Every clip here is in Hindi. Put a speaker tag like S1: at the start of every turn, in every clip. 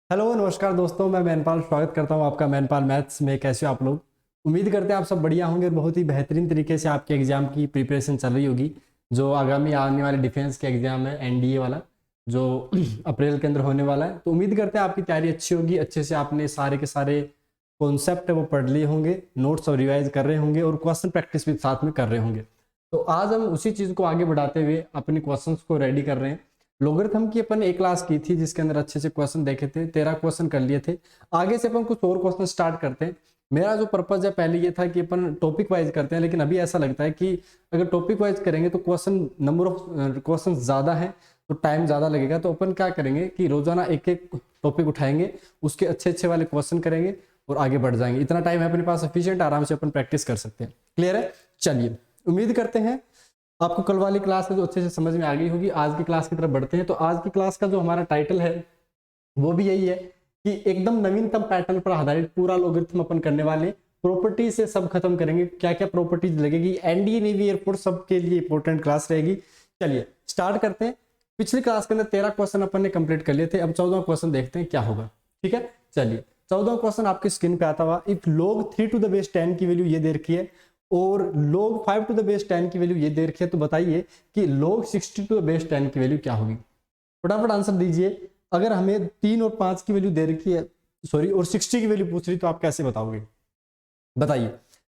S1: हेलो नमस्कार दोस्तों, मैं मैनपाल स्वागत करता हूं आपका मैनपाल मैथ्स में। कैसे हो आप लोग? उम्मीद करते हैं आप सब बढ़िया होंगे और बहुत ही बेहतरीन तरीके से आपके एग्जाम की प्रिपरेशन चल रही होगी। जो आगामी आने वाले डिफेंस के एग्जाम है एनडीए वाला, जो अप्रैल के अंदर होने वाला है, तो उम्मीद करते हैं आपकी तैयारी अच्छी होगी। अच्छे से आपने सारे के सारे कॉन्सेप्ट है वो पढ़ लिए होंगे, नोट्स और रिवाइज कर रहे होंगे और क्वेश्चन प्रैक्टिस भी साथ में कर रहे होंगे। तो आज हम उसी चीज़ को आगे बढ़ाते हुए अपने क्वेश्चन को रेडी कर रहे हैं। लोगरिथम की अपन एक क्लास की थी जिसके अंदर अच्छे से क्वेश्चन देखे थे, 13 क्वेश्चन कर लिए थे। आगे से अपन कुछ और क्वेश्चन स्टार्ट करते हैं। मेरा जो पर्पज है पहले ये था कि अपन टॉपिक वाइज करते हैं, लेकिन अभी ऐसा लगता है कि अगर टॉपिक वाइज करेंगे तो क्वेश्चन नंबर ऑफ क्वेश्चन ज्यादा है तो टाइम ज्यादा लगेगा। तो अपन क्या करेंगे कि रोजाना एक एक टॉपिक उठाएंगे, उसके अच्छे अच्छे वाले क्वेश्चन करेंगे और आगे बढ़ जाएंगे। इतना टाइम है अपने पास सफिशिएंट, आराम से अपन प्रैक्टिस कर सकते हैं। क्लियर है? चलिए, उम्मीद करते हैं आपको कल वाली क्लास है जो अच्छे से समझ में आ गई होगी। आज की क्लास की तरफ बढ़ते हैं। तो आज की क्लास का जो हमारा टाइटल है वो भी यही है कि एकदम नवीनतम पैटर्न पर आधारित पूरा लोगरिथम अपन करने वाले, प्रॉपर्टी से सब खत्म करेंगे। क्या क्या प्रॉपर्टीज लगेगी, एनडीए नेवी एयरफोर्स सबके लिए इंपॉर्टेंट क्लास रहेगी। चलिए स्टार्ट करते हैं। पिछली क्लास के अंदर 13 क्वेश्चन अपन ने कंप्लीट कर लिए थे। अब 14वां क्वेश्चन देखते हैं क्या होगा। ठीक है, चलिए 14वां क्वेश्चन आपकी स्क्रीन पे आता हुआ। If log 3 to the base 10 की वैल्यू ये दे रखी है और log 5 to the base 10 की वैल्यू ये दे रखी है, तो बताइए कि log 60 to the base 10 की वैल्यू क्या होगी। फटाफट आंसर दीजिए। अगर हमें 3 और 5 की वैल्यू दे रखी है, सॉरी, और 60 की वैल्यू पूछ रही, तो आप कैसे बताओगे? बताइए।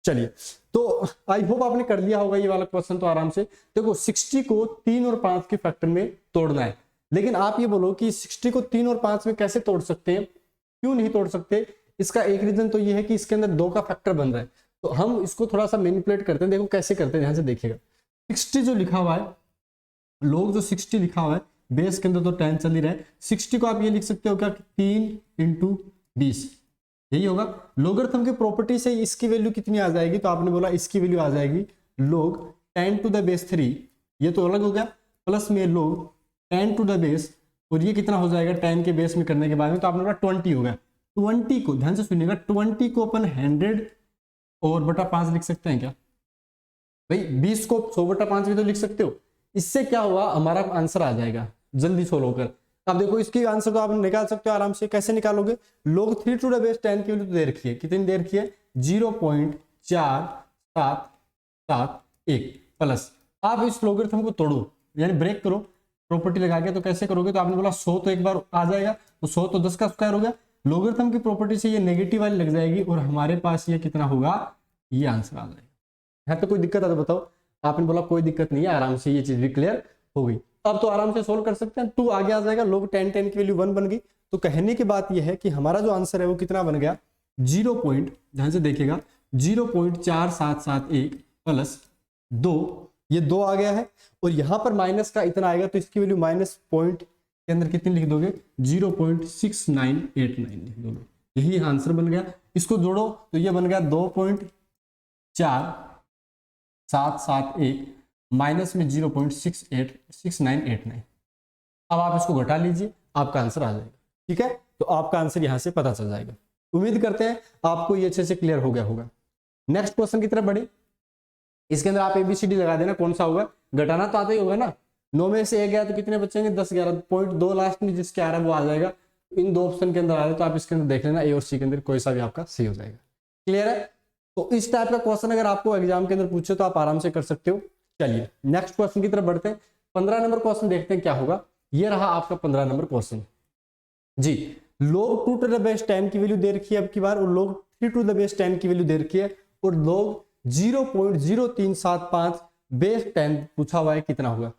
S1: चलिए, तो आई होप आपने कर लिया होगा ये वाला क्वेश्चन। तो आराम से देखो, 60 को 3 और 5 के फैक्टर में तोड़ना है। लेकिन आप ये बोलो कि 60 को 3 और 5 में कैसे तोड़ सकते हैं, क्यों नहीं तोड़ सकते? इसका एक रीजन तो ये है कि इसके अंदर 2 का फैक्टर बन रहा है। तो हम इसको थोड़ा सा मैनिपुलेट करते हैं। देखो कैसे करते हैं, ध्यान से देखिएगा। 60 जो लिखा हुआ है, लोग जो 60 लिखा हुआ है, बेस के अंदर तो 10 चल ही रहा है। 60 को आप ये लिख सकते हो क्या, 3 × 20, यही होगा। लोगरिथम की प्रॉपर्टी से इसकी वैल्यू कितनी आ जाएगी? तो आपने बोला इसकी वैल्यू आ जाएगी log 10 to the base 3, ये तो अलग हो गया, प्लस में log 10 to the base, और ये कितना हो जाएगा 10 के बेस में करने के बाद में, तो आपने बोला 20 हो गया। 20 को ध्यान से सुनिएगा, 20 को अपन 100 और बटा 5 लिख सकते हैं क्या भाई? 20 को 100 बटा 5 भी तो लिख सकते हो। इससे क्या हुआ, हमारा आंसर आ जाएगा जल्दी सोल्व होकर। अब देखो इसकी आंसर को आप निकाल सकते हो आराम से। कैसे निकालोगे? log 3 to the base 10 की वैल्यू तो दे रखी है, कितनी दे रखी है? 0.4771 प्लस। आप इस लोगरिथम को तोड़ो, यानी ब्रेक करो प्रॉपर्टी लगा के। तो कैसे करोगे? तो आपने बोला 100 तो एक बार आ जाएगा, तो 100 तो 10 का स्क्वायर हो गया। लोगरिथम की प्रॉपर्टी से ये नेगेटिव वाली लग जाएगी और हमारे पास ये कितना होगा, ये आंसर आ जाएगा। है तो कोई दिक्कत है तो बताओ। आपने बोला कोई दिक्कत नहीं है, आराम से ये चीज भी क्लियर हो गई। अब तो आराम से सोल्व कर सकते हैं। 2 आगे आ जाएगा, log 10 की वैल्यू 1 बन गई। तो कहने की बात यह है कि हमारा जो आंसर है वो कितना बन गया, 0 पॉइंट, ध्यान से देखिएगा, 0.4771 प्लस 2, ये 2 आ गया है। और यहां पर माइनस का इतना आएगा, तो इसकी वैल्यू माइनस पॉइंट के अंदर कितनी लिख दोगे, 0.6989 लिख दोगे। यही आंसर बन गया। इसको जोड़ो तो ये बन गया 2.4771 माइनस में 0.6989। अब आप इसको घटा लीजिए, आपका आंसर आ जाएगा। ठीक है, तो आपका आंसर यहां से पता चल जाएगा। उम्मीद करते हैं आपको ये अच्छे से क्लियर हो गया होगा। नेक्स्ट क्वेश्चन की तरफ बढ़े। इसके अंदर आप एबीसीडी लगा देना, कौन सा होगा। घटाना तो आता ही होगा ना, 9 में से 1 गया तो कितने बचेंगे, 10 11, पॉइंट 2 लास्ट में जिसके आ रहा है वो आ जाएगा। इन 2 ऑप्शन के अंदर आ रहा है, तो आप इसके अंदर देख लेना, ए और सी के अंदर कोई सा भी आपका सही हो जाएगा। क्लियर है? तो इस टाइप का क्वेश्चन अगर आपको एग्जाम के अंदर पूछे तो आप आराम से कर सकते हो। चलिए नेक्स्ट क्वेश्चन की तरफ बढ़ते हैं। 15 नंबर क्वेश्चन देखते हैं क्या होगा। ये रहा आपका 15 नंबर क्वेश्चन जी। log 2 to the base 10 की वैल्यू दे रखी है अब की बार, और log 3 to the base 10 की वैल्यू दे रखी है, और log 0.0375 बेस 10 पूछा हुआ है, कितना होगा।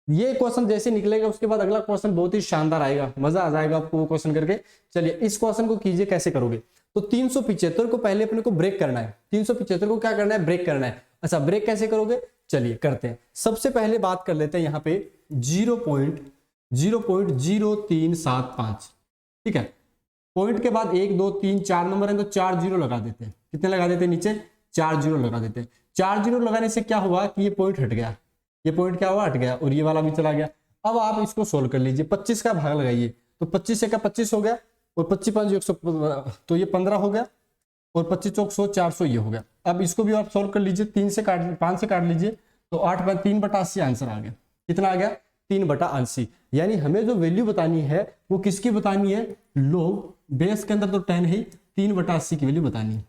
S1: ये क्वेश्चन जैसे निकलेगा उसके बाद अगला क्वेश्चन बहुत ही शानदार आएगा, मजा आ जाएगा आपको वो क्वेश्चन करके। चलिए इस क्वेश्चन को कीजिए, कैसे करोगे। तो 375 को पहले अपने को ब्रेक करना है। 375 को क्या करना है, ब्रेक करना है। अच्छा ब्रेक कैसे करोगे, चलिए करते हैं। सबसे पहले बात कर लेते हैं यहाँ पे 0.0375। ठीक है, पॉइंट के बाद 1 2 3 4 नंबर है, तो 4 जीरो लगा देते हैं। कितने लगा देते हैं, नीचे 4 जीरो लगा देते हैं। 4 जीरो लगाने से क्या हुआ कि ये पॉइंट हट गया, ये पॉइंट क्या हुआ, हट गया, और ये वाला भी चला गया। अब आप इसको सोल्व कर लीजिए, 25 का भाग लगाइए, तो 25 का 25 हो गया, और 25 5 100, तो ये 15 हो गया, और 25 चौक 100 400 ये हो गया। अब इसको भी आप सोल्व कर लीजिए, 5 से काट लीजिए, तो 8 3 बटा 80 आंसर आ गया। कितना आ गया, 3/80। यानी हमें जो वैल्यू बतानी है वो किसकी बतानी है, log बेस के अंदर तो 10 है, 3/80 की वैल्यू बतानी है।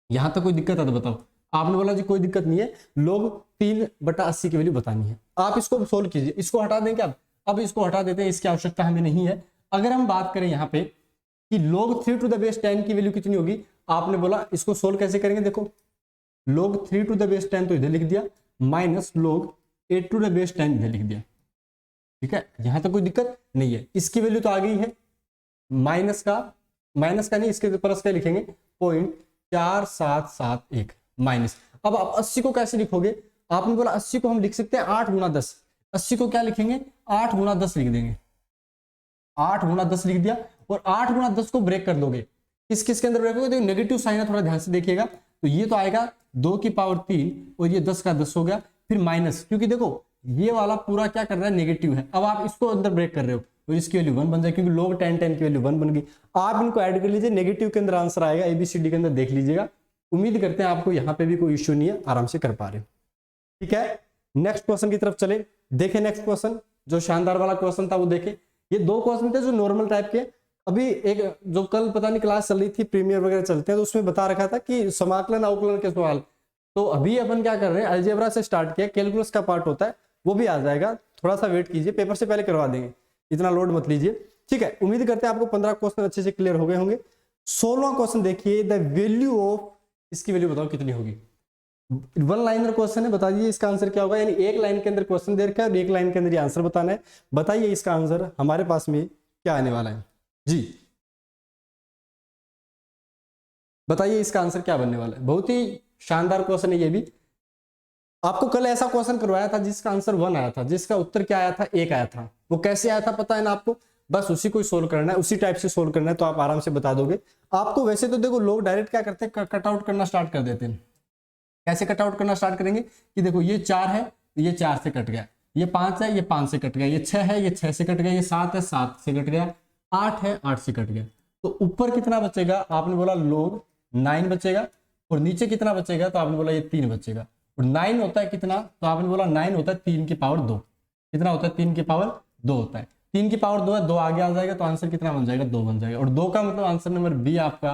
S1: यहां तक कोई दिक्कत है तो बताओ। आपने बोला जी कोई दिक्कत नहीं है, log 3/80 की वैल्यू बतानी है। आप इसको सोल्व कीजिए, इसको हटा दें क्या, अब इसको हटा देते हैं, इसकी आवश्यकता हमें नहीं है। अगर हम बात करें यहाँ पे कि log 3 to the base 10 की वैल्यू कितनी होगी, आपने बोला इसको सोल्व कैसे करेंगे, देखो log 3 to the base 10 तो इधर लिख दिया, minus log 8 to the base 10 इधर लिख दिया। ठीक है, यहां तक कोई दिक्कत नहीं है। इसकी वैल्यू तो आ गई है, माइनस का नहीं, इसके प्लस का लिखेंगे 0.4771 माइनस। अब आप 80 को कैसे लिखोगे, आपने बोला 80 को हम लिख सकते हैं 8 गुना 10। 80 को क्या लिखेंगे, 8 गुना 10 लिख देंगे, 8 गुना 10 लिख दिया। और 8 गुना 10 को ब्रेक कर दोगे, किसके अंदर ब्रेक होगा, देखो नेगेटिव साइन है, थोड़ा ध्यान से देखिएगा। तो ये तो आएगा 2 की पावर 3 और ये 10 का 10 हो गया, फिर माइनस, क्योंकि देखो ये वाला पूरा क्या कर रहा है, नेगेटिव है। अब आप इसको अंदर ब्रेक कर रहे हो और इसकी वैल्यू 1 बन जाए, क्योंकि log 10 की वैल्यू 1 बन गई। आप इनको ऐड कर लीजिए, नेगेटिव के अंदर आंसर आएगा, ABCD के अंदर देख लीजिएगा। उम्मीद करते हैं आपको यहाँ पे भी कोई इश्यू नहीं है, आराम से कर पा रहे हो। ठीक है, नेक्स्ट क्वेश्चन की तरफ चले, देखें नेक्स्ट क्वेश्चन, जो शानदार वाला क्वेश्चन था वो देखें। ये 2 क्वेश्चन थे जो नॉर्मल टाइप के। अभी एक जो कल पता नहीं क्लास चल रही थी, प्रीमियर वगैरह चलते हैं, तो उसमें बता रखा था कि समाकलन अवकलन के सवाल। तो अभी अपन क्या कर रहे हैं, अलजेब्रा से स्टार्ट किया, कैलकुलस का पार्ट होता है वो भी आ जाएगा, थोड़ा सा वेट कीजिए, पेपर से पहले करवा देंगे, इतना लोड मत लीजिए। ठीक है, उम्मीद करते हैं आपको 15 क्वेश्चन अच्छे से क्लियर हो गए होंगे। 16वां क्वेश्चन देखिए, द वैल्यू ऑफ, इसकी वैल्यू बताओ कितनी होगी। 1 लाइनर क्वेश्चन है, बता दीजिए इसका आंसर क्या होगा। यानी 1 लाइन के अंदर क्वेश्चन दे रखा है और 1 लाइन के अंदर ये आंसर बताना है। बताइए इसका आंसर हमारे पास में क्या आने वाला है जी, बताइए इसका आंसर क्या बनने वाला है। बहुत ही शानदार क्वेश्चन है ये भी। आपको कल ऐसा क्वेश्चन करवाया था जिसका आंसर 1 आया था, जिसका उत्तर क्या आया था, 1 आया था। वो कैसे आया था पता है ना आपको, बस उसी को सोल्व करना है, उसी टाइप से सोल्व करना है, तो आप आराम से बता दोगे। आपको वैसे तो देखो लोग डायरेक्ट क्या करते हैं, कट आउट करना स्टार्ट कर देते हैं। कैसे कट आउट करना स्टार्ट करेंगे कि देखो ये 4 है, ये 4 से कट गया, ये 5 है, ये 5 से कट गया, ये 6 है, ये 6 से कट गया, ये 7 है, 7 से कट गया, 8 है, 8 से कट गया। तो ऊपर कितना बचेगा, आपने बोला log 9 बचेगा, और नीचे कितना बचेगा, तो आपने बोला ये 3 बचेगा। और 9 होता है कितना, तो आपने बोला 9 होता है 3 की पावर 2। कितना होता है, 3 की पावर 2 होता है। 3 की पावर 2 है, 2 आगे आ जाएगा, तो आंसर कितना बन जाएगा, 2 बन जाएगा। और 2 का मतलब आंसर नंबर बी आपका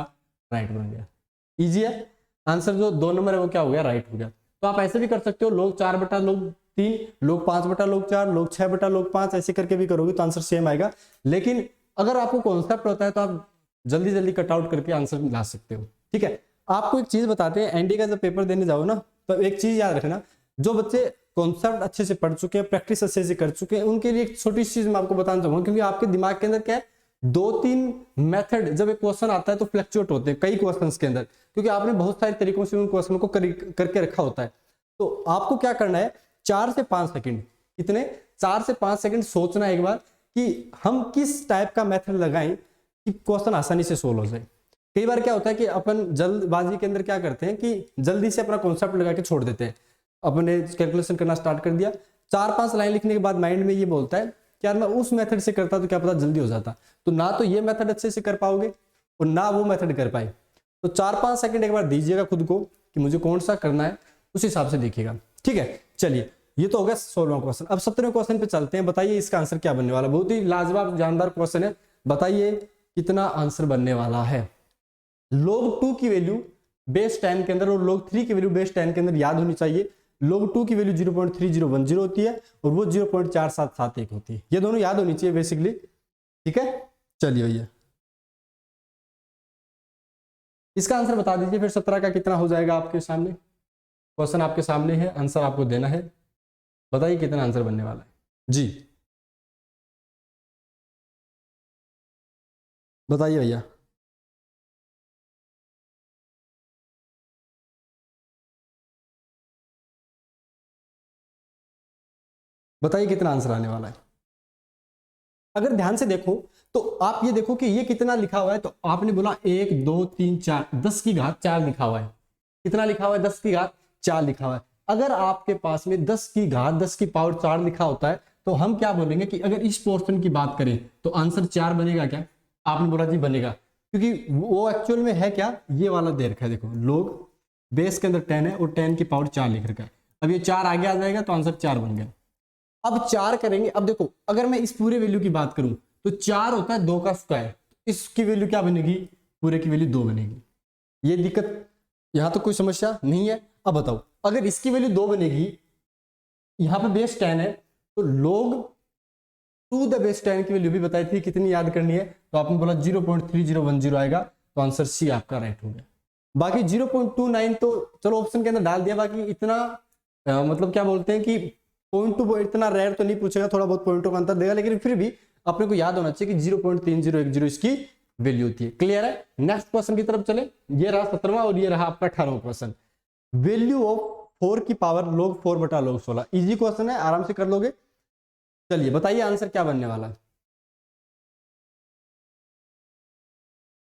S1: राइट बन गया। इजी है, आंसर जो 2 नंबर है वो क्या हो गया, राइट हो गया। तो आप ऐसे भी कर सकते हो, log 4 बटा log 3, log 5 बटा log 4, log 6 बटा log 5, ऐसे करके भी करोगे तो आंसर सेम आएगा। लेकिन अगर आपको कॉन्सेप्ट होता है तो आप जल्दी जल्दी कट आउट करके आंसर ला सकते हो। ठीक है, आपको एक चीज बताते हैं, एनडी का जब पेपर देने जाओ ना, तो एक चीज याद रखना, जो बच्चे कॉन्सेप्ट अच्छे से पढ़ चुके हैं, प्रैक्टिस अच्छे से कर चुके हैं, उनके लिए एक छोटी सी चीज मैं आपको बताना चाहूंगा। क्योंकि आपके दिमाग के अंदर क्या है, 2-3 मेथड जब एक क्वेश्चन आता है तो फ्लक्चुएट होते हैं कई क्वेश्चंस के अंदर, क्योंकि आपने बहुत सारे तरीकों से उन क्वेश्चन को करके रखा होता है। तो आपको क्या करना है, 4 से 5 सेकंड, कितने, 4 से 5 सेकंड सोचना एक बार कि हम किस टाइप का मेथड लगाएं कि क्वेश्चन आसानी से सोल्व हो जाए। कई बार क्या होता है कि अपन जल्दबाजी के अंदर क्या करते हैं कि जल्दी से अपना कॉन्सेप्ट लगा के छोड़ देते हैं। अपने कैलकुलेशन करना स्टार्ट कर दिया, 4-5 लाइन लिखने के बाद माइंड में ये बोलता है कि यार मैं उस मेथड से करता तो क्या पता जल्दी हो जाता। तो ना तो ये मेथड अच्छे से कर पाओगे और ना वो मेथड कर पाए। तो 4-5 सेकंड एक बार दीजिएगा खुद को कि मुझे कौन सा करना है, उस हिसाब से देखिएगा। ठीक है, चलिए ये तो हो गया 16वां क्वेश्चन। अब 17वें क्वेश्चन पे चलते हैं। बताइए इसका आंसर क्या बनने वाला। बहुत ही लाजवाब जानदार क्वेश्चन है, बताइए कितना आंसर बनने वाला है। log 2 की वैल्यू बेस 10 के अंदर और log 3 की वैल्यू बेस 10 के अंदर याद होनी चाहिए। log 2 की वैल्यू 0.3010 होती है और वो 0.4771 होती है। ये दोनों याद होनी चाहिए बेसिकली। ठीक है, चलिए भैया इसका आंसर बता दीजिए फिर 17 का कितना हो जाएगा। आपके सामने क्वेश्चन आपके सामने है, आंसर आपको देना है। बताइए कितना आंसर बनने वाला है जी, बताइए भैया। बताइए कितना आंसर आने वाला है। अगर ध्यान से देखो तो आप ये देखो कि ये कितना लिखा हुआ है, तो आपने बोला 1 2 3 4, 10 की घात 4 लिखा हुआ है। कितना लिखा हुआ है, 10 की घात 4 लिखा हुआ है। अगर आपके पास में 10 की घात 10 की पावर 4 लिखा होता है तो हम क्या बोलेंगे कि अगर इस पोर्शन की बात करें तो आंसर 4 बनेगा क्या। आपने बोला जी बनेगा, क्योंकि वो एक्चुअल में है क्या, ये वाला दे रखा है। देखो log बेस के अंदर 10 है और 10 की पावर 4 लिख रखा है। अब ये 4 आगे आ जाएगा तो आंसर 4 बन गया। अब 4 करेंगे। अब देखो अगर मैं इस पूरे वैल्यू की बात करूं तो 4 होता है 2 का स्क्वायर, इसकी वैल्यू क्या बनेगी, पूरे की वैल्यू 2 बनेगी। ये दिक्कत, यहां तो कोई समस्या नहीं है। अब बताओ अगर इसकी वैल्यू 2 बनेगी, यहां पे बेस 10 है, तो log 2 द बेस 10 की वैल्यू भी बताई थी कितनी याद करनी है, तो आपने बोला 0.3010 आएगा, तो आंसर सी आपका राइट हो गया। बाकी 0.29 तो चलो ऑप्शन के अंदर डाल दिया, बाकी इतना मतलब क्या बोलते हैं कि पॉइंट टू पॉइंट इतना रेयर तो नहीं पूछेगा, थोड़ा बहुत पॉइंटों का अंतर देगा, लेकिन फिर भी अपने को याद होना चाहिए कि 0.3010 इसकी वैल्यू होती है। क्लियर है? नेक्स्ट क्वेश्चन की तरफ चले। ये रहा 17वां और ये रहा आपका 18वां क्वेश्चन। वैल्यू ऑफ 4 की पावर log 4 बटा log 16। इजी क्वेश्चन है, आराम से कर लोगे। चलिए बताइए आंसर क्या बनने वाला है।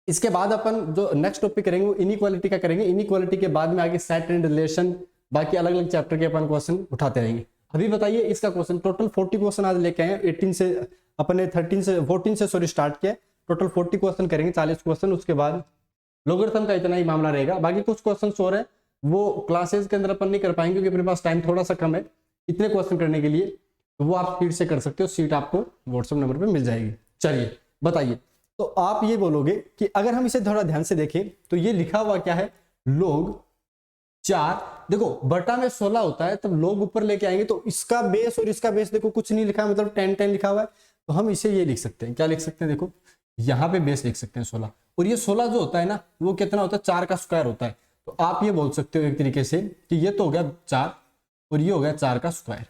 S1: इसके बाद अपन जो नेक्स्ट टॉपिक करेंगे वो इनइक्वालिटी का करेंगे। इनइक्वालिटी के बाद में आगे सेट एंड रिलेशन, बाकी अलग अलग चैप्टर के अपन क्वेश्चन उठाते रहेंगे। अभी बताइए इसका क्वेश्चन, टोटल 40 क्वेश्चन आज लेके आए, 18 से अपने 14 से सॉरी स्टार्ट किया। टोटल 40 क्वेश्चन करेंगे, 40 क्वेश्चन। उसके बाद लोगरिथम का इतना ही मामला रहेगा। बाकी कुछ क्वेश्चन और है वो क्लासेस के अंदर अपन नहीं कर पाएंगे क्योंकि अपने पास टाइम थोड़ा सा कम है इतने क्वेश्चन करने के लिए, तो वो आप सीट से कर सकते हो। सीट आपको व्हाट्सएप नंबर पे मिल जाएगी। चलिए बताइए, तो आप ये बोलोगे कि अगर हम इसे थोड़ा ध्यान से देखें तो ये लिखा हुआ क्या है, log 4, देखो बटा में 16 होता है, तब log ऊपर लेके आएंगे तो इसका बेस और इसका बेस देखो कुछ नहीं लिखा है, मतलब 10 लिखा हुआ है, तो हम इसे ये लिख सकते हैं। क्या लिख सकते हैं, देखो यहाँ पे बेस लिख सकते हैं 16, और ये 16 जो होता है ना वो कितना होता है, 4 का स्क्वायर होता है। तो आप ये बोल सकते हो एक तरीके से कि ये तो हो गया 4 और ये हो गया 4 का स्क्वायर।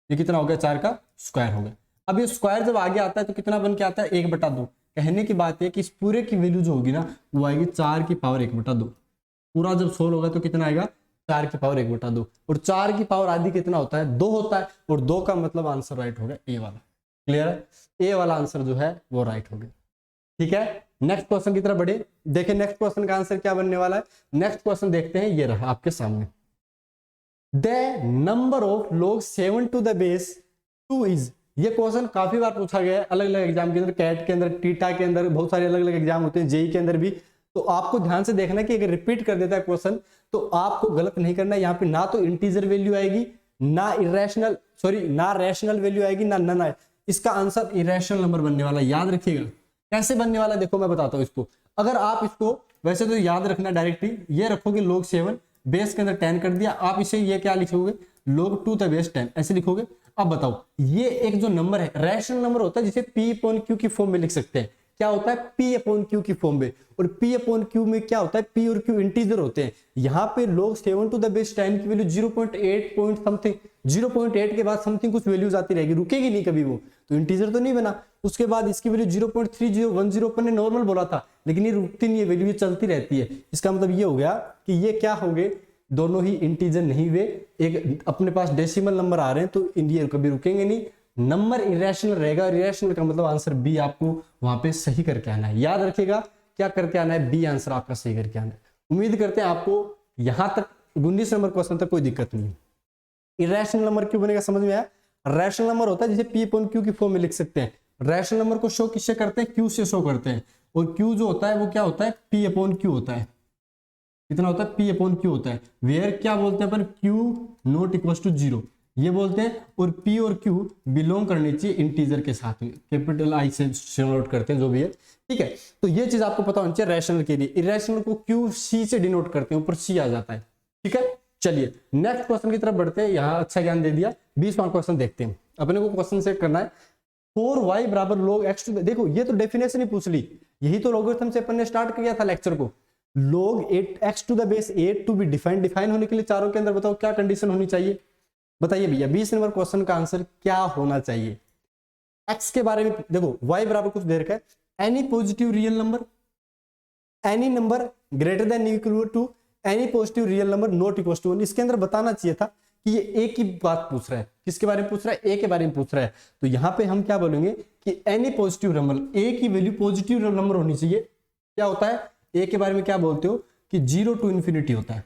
S1: ये कितना हो गया, 4 का स्क्वायर हो गया। अब ये स्क्वायर जब आगे आता है तो कितना बन के आता है, 1/2। कहने की बात है कि इस पूरे की वैल्यू जो होगी ना वो आएगी 4 की पावर 1/2। पूरा जब सोल्व होगा तो कितना आएगा, 4 की पावर 1/2, और 4 की पावर आधी कितना होता है, 2 होता है, और 2 का मतलब आंसर राइट हो गया ए वाला। क्लियर है? ए वाला आंसर जो है वो राइट हो गया। ठीक है, नेक्स्ट क्वेश्चन की तरफ बढ़े। देखिए नेक्स्ट क्वेश्चन का आंसर क्या बनने वाला है। नेक्स्ट क्वेश्चन देखते हैं, ये रहा आपके सामने। The number of log 7 to the base 2 is. ये क्वेश्चन काफी बार पूछा गया है अलग अलग एग्जाम के अंदर, कैट के अंदर, टीटा के अंदर, बहुत सारे अलग अलग एग्जाम होते हैं, जेई के अंदर भी। तो आपको ध्यान से देखना कि अगर रिपीट कर देता है क्वेश्चन तो आपको गलत नहीं करना है। यहाँ पे ना तो इंटीजर वैल्यू आएगी, ना इरेशनल ना रैशनल वैल्यू आएगी, ना नन आए। इसका आंसर इरेशनल नंबर बनने वाला, याद रखिएगा। कैसे बनने वाला देखो मैं बताता हूँ इसको। अगर आप इसको वैसे तो याद रखना डायरेक्टली, ये रखोगे log 7 बेस के अंदर 10 कर दिया, आप इसे ये क्या लिखोगे, log 2 द बेस 10 ऐसे लिखोगे। अब बताओ ये एक जो नंबर है रैशनल नंबर होता है जिसे P/Q की फॉर्म में लिख सकते हैं। क्या होता है, P/Q की फॉर्म में, और P/Q में क्या होता है, P और Q इंटीजर होते हैं। यहाँ पे log 7 to the base 10 की वैल्यू 0.8 पॉइंट समथिंग, 0.8 के बाद समथिंग कुछ वैल्यूज आती रहेगी, रुकेगी नहीं कभी, वो तो इंटीजर तो नहीं बना। उसके बाद इसकी वैल्यू 0.3010 अपन ने नॉर्मल बोला था, लेकिन ये रुकती नहीं है वैल्यू, ये चलती रहती है। इसका मतलब ये हो गया कि ये क्या हो गए, दोनों ही इंटीजर नहीं हुए, एक अपने पास डेसिमल नंबर आ रहे हैं, तो ये कभी रुकेंगे नहीं, नंबर इरेशनल रहेगा। इरेशनल का मतलब आंसर बी आपको वहां पे सही करके आना है। याद रखिएगा क्या करके आना है, बी आंसर आपका सही करके आना है। उम्मीद करते हैं आपको यहां तक 19 नंबर क्वेश्चन तक कोई दिक्कत नहीं है। इरेशनल नंबर क्यों बनेगा समझ में आया। रैशनल नंबर होता है जिसे P/Q की फॉर्म में लिख सकते हैं। रैशनल नंबर को शो किससे करते हैं, Q से शो करते हैं, और Q जो होता है वो क्या होता है, P/Q होता है। कितना होता है, P/Q होता है। वेयर क्या बोलते हैं अपन, Q नॉट इक्वल टू 0 ये बोलते हैं, और P और Q बिलोंग करनी चाहिए इंटीजर के साथ में, कैपिटल I से डिनोट करते हैं जो भी है। ठीक है, तो ये चीज आपको पता होनी चाहिए रैशनल के लिए। इरेशनल को QC से डिनोट करते हैं, ऊपर C आ जाता है। ठीक है, चलिए नेक्स्ट क्वेश्चन की तरफ बढ़ते हैं। यहाँ अच्छा ज्ञान दे दिया, 20वां क्वेश्चन देखते हैं। अपने को क्वेश्चन सेट करना है 4y बराबर log x टू, देखो ये तो डेफिनेशन ही पूछ ली, यही तो लॉगरिथम से अपन ने स्टार्ट किया था लेक्चर को। log 8x to the base 8 to be define होने के लिए चारों के अंदर बताओ क्या कंडीशन होनी चाहिए, बताइए भैया। 20 नंबर क्वेश्चन का आंसर क्या होना चाहिए। x के बारे में देखो, y बराबर कुछ दे रखा है, any positive real number, any number greater than equal to any positive real number not equal to 1। इसके अंदर बताना चाहिए था कि ये ए की बात पूछ रहा है, किसके बारे में पूछ रहा है, ए के बारे में पूछ रहा है। तो यहाँ पे हम क्या बोलेंगे कि एनी पॉजिटिव नंबर, ए की वैल्यू पॉजिटिव नंबर होनी चाहिए। क्या होता है, ए के बारे में क्या बोलते हो कि 0 to infinity होता है।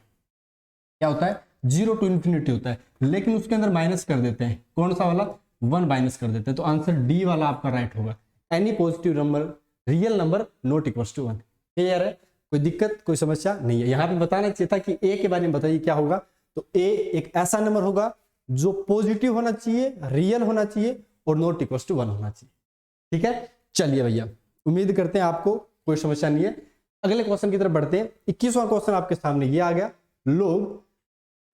S1: क्या होता है, 0 to infinity होता है, लेकिन उसके अंदर माइनस कर देते हैं, कौन सा वाला, 1 माइनस कर देते हैं। तो आंसर डी वाला आपका राइट होगा, any positive number real number not equal to 1। Clear है, कोई दिक्कत कोई समस्या नहीं है। यहाँ पे बताना चाहिए था कि ए के बारे में बताइए क्या होगा। तो ए एक ऐसा नंबर होगा जो पॉजिटिव होना चाहिए, रियल होना चाहिए और नॉट इक्वल टू 1 होना चाहिए। ठीक है, चलिए भैया, उम्मीद करते हैं आपको कोई समस्या नहीं है। अगले क्वेश्चन की तरफ बढ़ते हैं। 21वां क्वेश्चन आपके सामने ये आ गया। लोग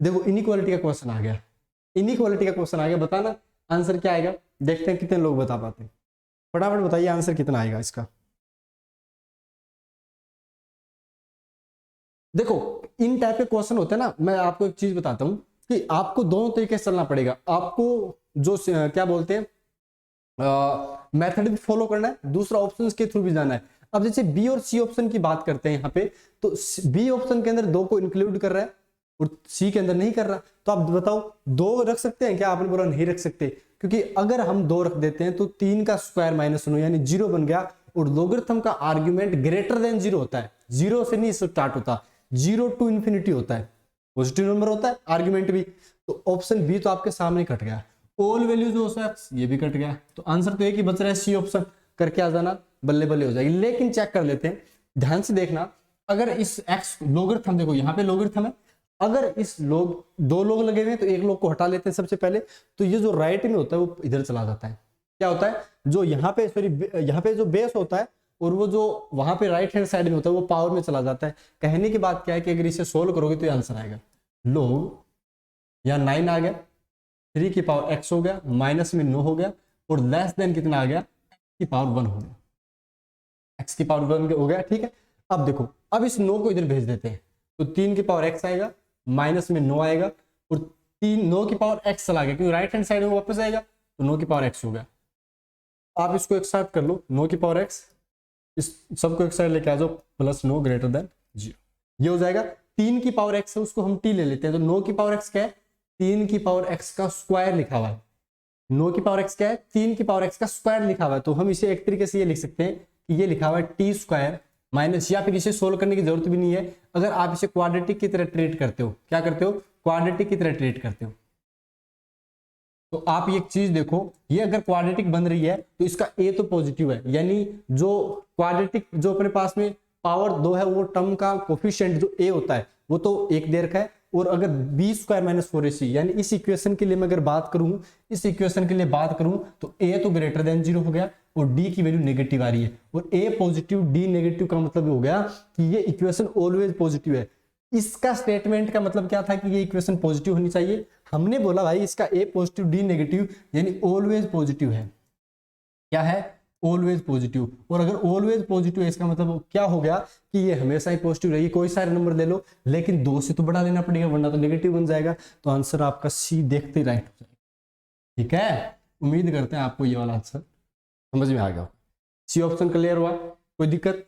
S1: देखो इनइक्वालिटी का क्वेश्चन आ गया, इनइक्वालिटी का क्वेश्चन आ गया, बताना आंसर क्या आएगा। देखते हैं कितने लोग बता पाते हैं। फटाफट बताइए आंसर कितना आएगा इसका। देखो इन टाइप के क्वेश्चन होते हैं ना, मैं आपको एक चीज बताता हूं कि आपको दोनों तरीके से चलना पड़ेगा। आपको जो क्या बोलते हैं मेथड भी फॉलो करना है, दूसरा ऑप्शंस के थ्रू भी जाना है। अब जैसे बी और सी ऑप्शन की बात करते हैं यहाँ पे, तो बी ऑप्शन के अंदर 2 को इंक्लूड कर रहा है और सी के अंदर नहीं कर रहा, तो आप बताओ 2 रख सकते हैं क्या? आपने बोला नहीं रख सकते, क्योंकि अगर हम 2 रख देते हैं तो 3 का स्क्वायर माइनस 9 यानी 0 बन गया। और लोगरिथम का आर्ग्यूमेंट ग्रेटर देन 0 होता है, 0 से नहीं स्टार्ट होता, 0 टू इंफिनिटी होता है, पॉजिटिव नंबर होता है आर्ग्यूमेंट भी। तो ऑप्शन बी तो आपके सामने कट गया। ऑल वैल्यूज हो एक्स, ये भी कट गया, तो आंसर तो एक ही बच रहा है, सी ऑप्शन। करके आ जाना, बल्ले बल्ले हो जाएगी। लेकिन चेक कर लेते हैं, ध्यान से देखना, अगर इस एक्स लोगरिथम देखो यहाँ पे लोगरिथम है, अगर इस लोग 2 लोग लगे हुए हैं तो एक लोग को हटा लेते हैं सबसे पहले, तो ये जो राइट में होता है वो इधर चला जाता है। क्या होता है, जो यहाँ पे सॉरी यहाँ पे जो बेस होता है और वो जो वहां पे राइट हैंड साइड में होता है वो पावर में चला जाता है। कहने की बात क्या है कि अगर इसे सोल्व करोगे तो ये आंसर आएगा लोग, यहाँ 9 आ गया, 3 की पावर x हो गया, माइनस में 9 हो गया, और लेस देन कितना आ गया, x की पावर 1 हो गया, x की पावर 1 हो गया। ठीक है, अब देखो, अब इस 9 को इधर भेज देते हैं, तो 3 की पावर x आएगा, माइनस में 9 आएगा, और 9 की पावर x चला गया क्योंकि राइट हैंड साइड में वापस आएगा, तो 9 की पावर x हो गया। आप इसको एक साथ कर लो, 9 की पावर x, इस सबको एक साइड लेके आ जाओ, प्लस 9 ग्रेटर देन 0, ये हो जाएगा। 3 की पावर x है, उसको हम t ले लेते हैं, तो 9 की पावर x क्या है, 3 की पावर x का स्क्वायर लिखा हुआ है। 9 की पावर x क्या है, 3 की पावर x का स्क्वायर लिखा हुआ है, तो हम इसे एक तरीके से ये लिख सकते हैं कि ये लिखा हुआ है टी स्क्वायर माइनस, या फिर इसे सोल्व करने की जरूरत भी नहीं है। अगर आप इसे क्वाड्रेटिक की तरह ट्रीट करते हो, क्या करते हो, क्वाड्रेटिक की तरह ट्रीट करते हो, तो आप एक चीज देखो, ये अगर क्वाड्रेटिक बन रही है तो इसका a तो पॉजिटिव है, यानी जो क्वाड्रेटिक जो अपने पास में पावर 2 है, वो टर्म का कोफिशिएंट जो a होता है वो तो 1 दे रखा है। और अगर बी स्क्वायर माइनस 4ac, यानी इस इक्वेशन के लिए मैं अगर बात करूं, इस इक्वेशन के लिए बात करूं, तो a तो ग्रेटर देन 0 हो गया और d की वैल्यू नेगेटिव आ रही है, और a पॉजिटिव d नेगेटिव का मतलब हो गया कि ये इक्वेशन ऑलवेज पॉजिटिव है। इसका स्टेटमेंट का मतलब क्या था कि ये इक्वेशन पॉजिटिव होनी चाहिए। हमने बोला भाई इसका a पॉजिटिव d नेगेटिव, यानी ऑलवेज पॉजिटिव है। क्या है, ऑलवेज पॉजिटिव। और अगर ऑलवेज पॉजिटिव है इसका मतलब क्या हो गया कि ये हमेशा ही पॉजिटिव रहेगी। कोई सारे नंबर ले लो, लेकिन 2 से तो बड़ा लेना पड़ेगा वरना तो नेगेटिव बन जाएगा। तो आंसर आपका सी देखते राइट हो जाएगा। ठीक है, उम्मीद करते हैं आपको ये वाला आंसर समझ में आ गया। सी ऑप्शन क्लियर हुआ, कोई दिक्कत?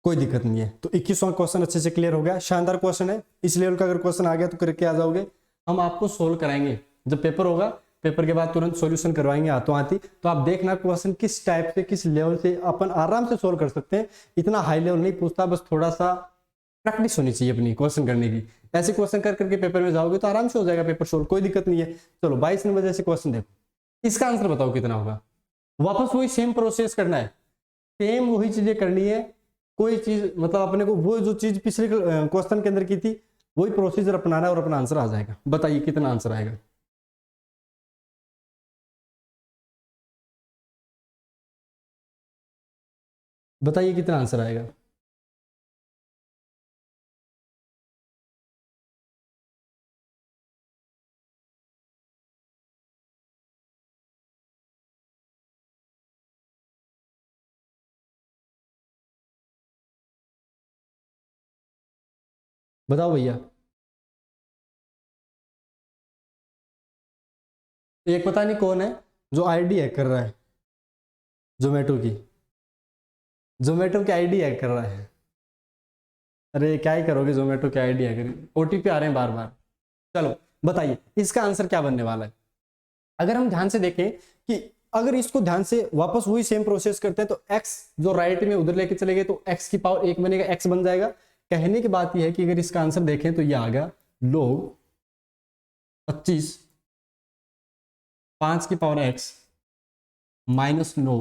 S1: कोई दिक्कत नहीं है। तो 21वां क्वेश्चन अच्छे से क्लियर हो गया, शानदार क्वेश्चन है। इस लेवल का अगर क्वेश्चन आ गया तो करके आ जाओगे, हम आपको सोल्व कराएंगे। जब पेपर होगा, पेपर के बाद तुरंत सॉल्यूशन करवाएंगे हाथों हाथी। तो आप देखना क्वेश्चन किस टाइप से, किस लेवल से अपन आराम से सोल्व कर सकते हैं। इतना हाई लेवल नहीं पूछता, बस थोड़ा सा प्रैक्टिस होनी चाहिए अपनी क्वेश्चन करने की। ऐसे क्वेश्चन कर करके पेपर में जाओगे तो आराम से हो जाएगा पेपर सोल्व, कोई दिक्कत नहीं है। चलो 22 नंबर जैसे क्वेश्चन देखो, इसका आंसर बताओ कितना होगा। वापस वही सेम प्रोसेस करना है, सेम वही चीजें करनी है। कोई चीज मतलब अपने को वो जो चीज पिछले क्वेश्चन के अंदर की थी वही प्रोसीजर अपनाना है और अपना आंसर आ जाएगा। बताइए कितना आंसर आएगा। बताइए कितना आंसर आएगा। बताओ भैया। एक पता नहीं कौन है जो आईडी हैक कर रहा है, जोमेटो की, जोमेटो की आईडी हैक कर रहा है। अरे क्या ही करोगे, जोमेटो की आईडी हैक, ओटीपी आ रहे हैं बार बार। चलो बताइए इसका आंसर क्या बनने वाला है। अगर हम ध्यान से देखें कि अगर इसको ध्यान से वापस वही सेम प्रोसेस करते हैं तो x जो राइट में उधर लेके चले गए तो x की पावर 1 बनेगा, x बन जाएगा। कहने की बात यह है कि अगर इसका आंसर देखें तो ये आ गया लोग 25 5 की power x minus 9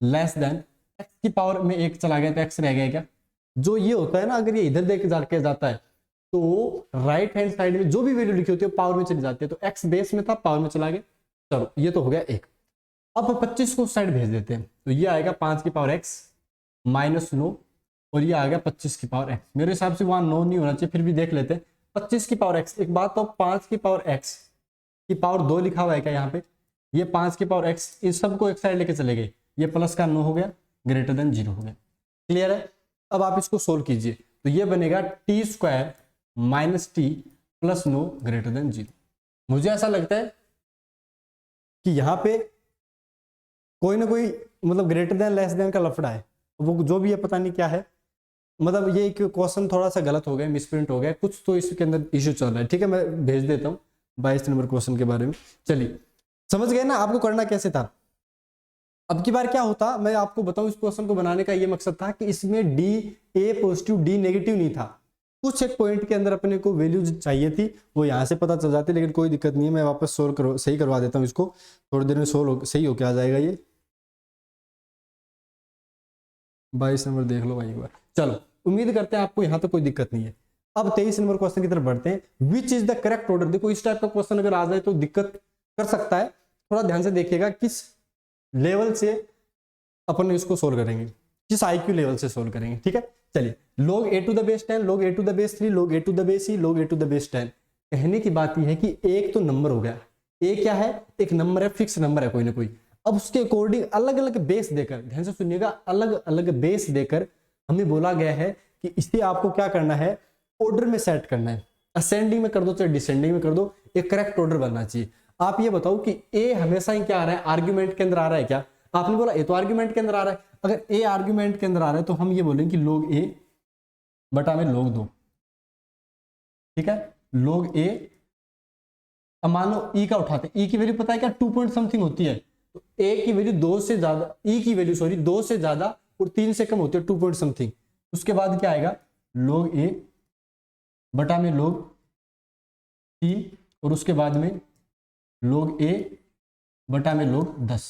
S1: less than x की पावर में 1 चला गया तो x रह गया क्या। जो ये होता है ना, अगर ये इधर देके जाके जाता है तो राइट हैंड साइड में जो भी वैल्यू लिखी होती है पावर में चली जाती है। तो एक्स बेस में था, पावर में चला गया। चलो ये तो हो गया एक। अब 25 को उस साइड भेज देते हैं, तो ये आएगा 5 की पावर एक्स माइनस 9, और ये आ गया 25 की पावर एक्स। मेरे हिसाब से वहां 9 नहीं होना चाहिए, फिर भी देख लेते हैं। 25 की पावर एक्स, एक बात तो 5 की पावर एक्स की पावर 2 लिखा हुआ है क्या यहाँ पे? ये 5 की पावर एक्स, इस सबको एक साइड लेके चले गए, ये प्लस का 9 हो गया, ग्रेटर देन 0 हो गया। क्लियर है? अब आप इसको सोल्व कीजिए, तो ये बनेगा T square minus T plus 9 greater than 0। मुझे ऐसा लगता है कि यहाँ पे कोई ना कोई मतलब ग्रेटर देन लेस देन का लफड़ा है, वो जो भी है पता नहीं क्या है। मतलब ये एक क्वेश्चन थोड़ा सा गलत हो गया, मिसप्रिंट हो गया कुछ, तो इसके अंदर इश्यू चल रहा है। ठीक है, मैं भेज देता हूँ 22 नंबर क्वेश्चन के बारे में। चलिए समझ गए ना आपको करना कैसे था। अब की बार क्या होता मैं आपको बताऊं, इस क्वेश्चन को बनाने का ये मकसद था कि इसमें D A positive D negative नहीं था, कुछ एक पॉइंट के अंदर अपने को वैल्यूज चाहिए थी, वो यहाँ से पता चल जाती, लेकिन कोई दिक्कत नहीं है, मैं वापस सही करवा देता हूँ इसको, थोड़ी देर में सही होके आ जाएगा ये। 22 नंबर देख लो भाई एक बार। चलो उम्मीद करते हैं आपको यहाँ तक कोई दिक्कत नहीं है। अब 23 नंबर क्वेश्चन की तरफ बढ़ते हैं। Which is the correct order. देखो इस टाइप का क्वेश्चन अगर आ जाए तो दिक्कत कर सकता है, थोड़ा ध्यान से देखिएगा किस लेवल से अपन इसको सोल्व करेंगे, किस आईक्यू लेवल से सोल्व करेंगे। ठीक है, चलिए log a to the base 10, log a to the base 3, log a to the base e, log a to the base 10। कहने की बात यह है कि एक तो नंबर हो गया, ए क्या है, एक नंबर है, फिक्स नंबर है कोई ना कोई। अब उसके अकॉर्डिंग अलग अलग बेस देकर, ध्यान से सुनिएगा, अलग अलग बेस देकर हमें बोला गया है कि इसे आपको क्या करना है, ऑर्डर में सेट करना है। असेंडिंग में कर दो चाहे डिसेंडिंग में कर दो, एक करेक्ट ऑर्डर बनना चाहिए। आप ये बताओ कि ए हमेशा ही क्या आ रहा है, आर्ग्यूमेंट के अंदर आ रहा है क्या? आपने बोला ए तो आर्ग्यूमेंट के अंदर आ रहा है, अगर ए आर्ग्यूमेंट के अंदर आ रहा है तो हम ये बोलेंगे कि log a बटा में log 2। ठीक है, log a, अब मान लो ई का उठाते हैं, ई की वैल्यू पता है क्या, 2 पॉइंट समथिंग होती है, तो ए की वैल्यू 2 से ज्यादा, ई की वैल्यू सॉरी 2 से ज्यादा और 3 से कम होती है, 2 पॉइंट समथिंग। उसके बाद क्या आएगा, log a बटा में log 3, और उसके बाद में log a बटा में log 10।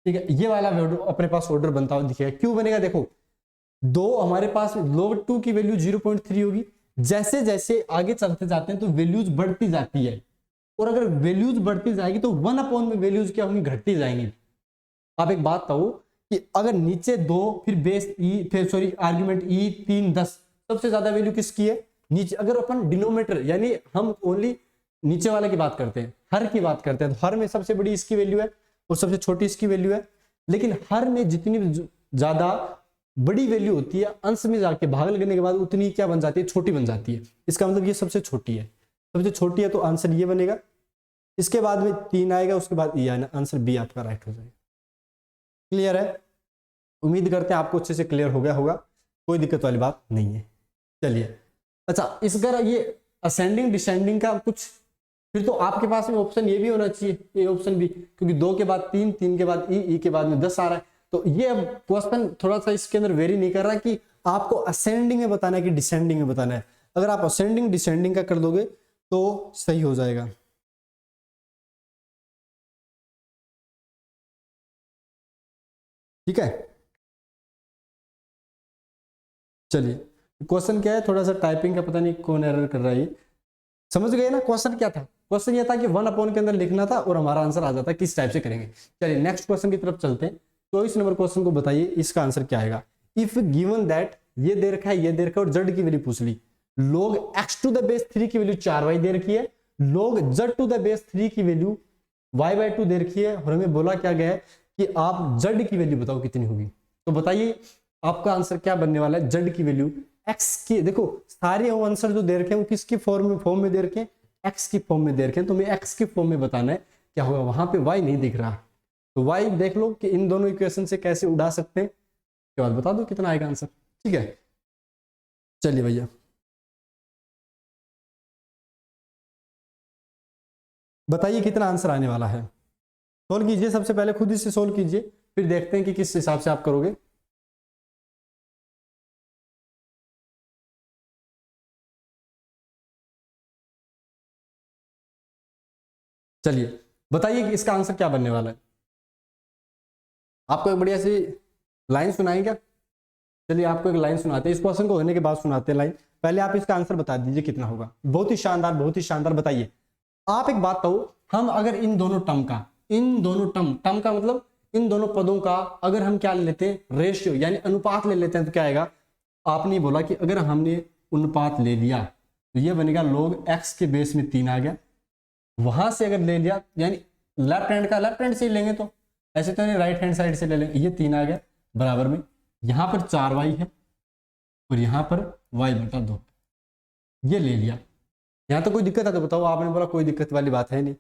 S1: ठीक है, ये वाला अपने पास ऑर्डर बनता हुआ दिखेगा। क्यों बनेगा, देखो दो हमारे पास log 2 की वैल्यू 0.3 होगी, जैसे जैसे आगे चलते जाते हैं तो वैल्यूज बढ़ती जाती है, और अगर वैल्यूज बढ़ती जाएगी तो 1 अपॉन में वैल्यूज क्या होंगी, घटती जाएंगी। आप एक बात कहो कि अगर नीचे 2 फिर बेस ई फिर सॉरी आर्ग्यूमेंट ई 3 10, सबसे ज्यादा वैल्यू किसकी है, नीचे। अगर अपन डिनोमिनेटर यानी हम ओनली नीचे वाले की बात करते हैं, हर की बात करते हैं, तो हर में सबसे बड़ी इसकी वैल्यू है और सबसे छोटी इसकी वैल्यू है। लेकिन हर में जितनी ज्यादा बड़ी वैल्यू होती है, अंश में जाके भाग लगने के बाद उतनी क्या बन जाती है, छोटी बन जाती है। इसका मतलब ये सबसे छोटी है, सबसे छोटी है, तो आंसर ये बनेगा। इसके बाद में 3 आएगा, उसके बाद ये आना, आंसर बी आपका राइट हो जाएगा। क्लियर है? उम्मीद करते हैं आपको अच्छे से क्लियर हो गया होगा, कोई दिक्कत वाली बात नहीं है। चलिए अच्छा, इसका ये असेंडिंग डिसेंडिंग का कुछ, फिर तो आपके पास में ऑप्शन ये भी होना चाहिए, ये ऑप्शन भी, क्योंकि 2 के बाद 3, 3 के बाद ई के बाद में 10 आ रहा है। तो ये अब क्वेश्चन थोड़ा सा इसके अंदर वेरी नहीं कर रहा कि आपको असेंडिंग में बताना है कि डिसेंडिंग में बताना है। अगर आप असेंडिंग डिसेंडिंग का कर दोगे तो सही हो जाएगा। ठीक है, चलिए क्वेश्चन क्या है, थोड़ा सा टाइपिंग का पता नहीं कौन एरर कर रहा है। समझ गए ना क्वेश्चन क्या था? क्वेश्चन ये था कि 1 अपॉन के अंदर लिखना था और हमारा आंसर आ जाता है, किस टाइप से करेंगे। चलिए नेक्स्ट क्वेश्चन की तरफ चलते हैं। 24 नंबर क्वेश्चन को बताइए, इसका आंसर क्या आएगा। इफ गिवन दैट, ये दे रखा है, ये दे रखा है, और जेड की वैल्यू पूछ ली। log x to the base 3 की वैल्यू 4y दे रखी है, log z to the base 3 की वैल्यू y/2 दे रखी है, और हमें बोला क्या गया है कि आप z की वैल्यू बताओ कितनी होगी। तो बताइए आपका आंसर क्या बनने वाला है। z की वैल्यू x की, देखो सारे आंसर जो दे रखे हैं वो किसकी फॉर्म में दे रखे हैं, x की फॉर्म में दे रखे हैं, तो हमें x की फॉर्म में बताना है। क्या होगा, वहां पे y नहीं दिख रहा, तो y देख लो कि इन दोनों इक्वेशन से कैसे उड़ा सकते हैं, के बाद बता दो कितना आएगा आंसर। ठीक है, चलिए भैया बताइए कितना आंसर आने वाला है। सोल्व कीजिए, सबसे पहले खुद ही से सोल्व कीजिए, फिर देखते हैं कि किस हिसाब से आप करोगे। चलिए बताइए कि इसका आंसर क्या बनने वाला है। आपको एक बढ़िया सी लाइन सुनाई क्या। चलिए आपको एक लाइन सुनाते हैं, इस क्वेश्चन को होने के बाद सुनाते हैं लाइन। पहले आप इसका आंसर बता दीजिए कितना होगा। बहुत ही शानदार, बहुत ही शानदार। बताइए आप एक बात कहो, हम अगर इन दोनों टर्म का, इन दोनों टर्म का मतलब इन दोनों पदों का अगर हम क्या ले लेते हैं, रेशियो यानी अनुपात ले लेते हैं, तो क्या आएगा? आपने बोला कि अगर हमने अनुपात ले लिया तो ये बनेगा log x के बेस में 3 आ गया। वहां से अगर ले लिया यानी लेफ्ट हैंड का लेफ्ट हैंड से लेंगे तो ऐसे तो नहीं, राइट हैंड साइड से ले लेंगे, ये 3 आ गया बराबर में, यहां पर 4y है और यहां पर y/2 ये ले लिया। यहाँ तो कोई दिक्कत है तो बताओ? आपने बोला कोई दिक्कत वाली बात है नहीं।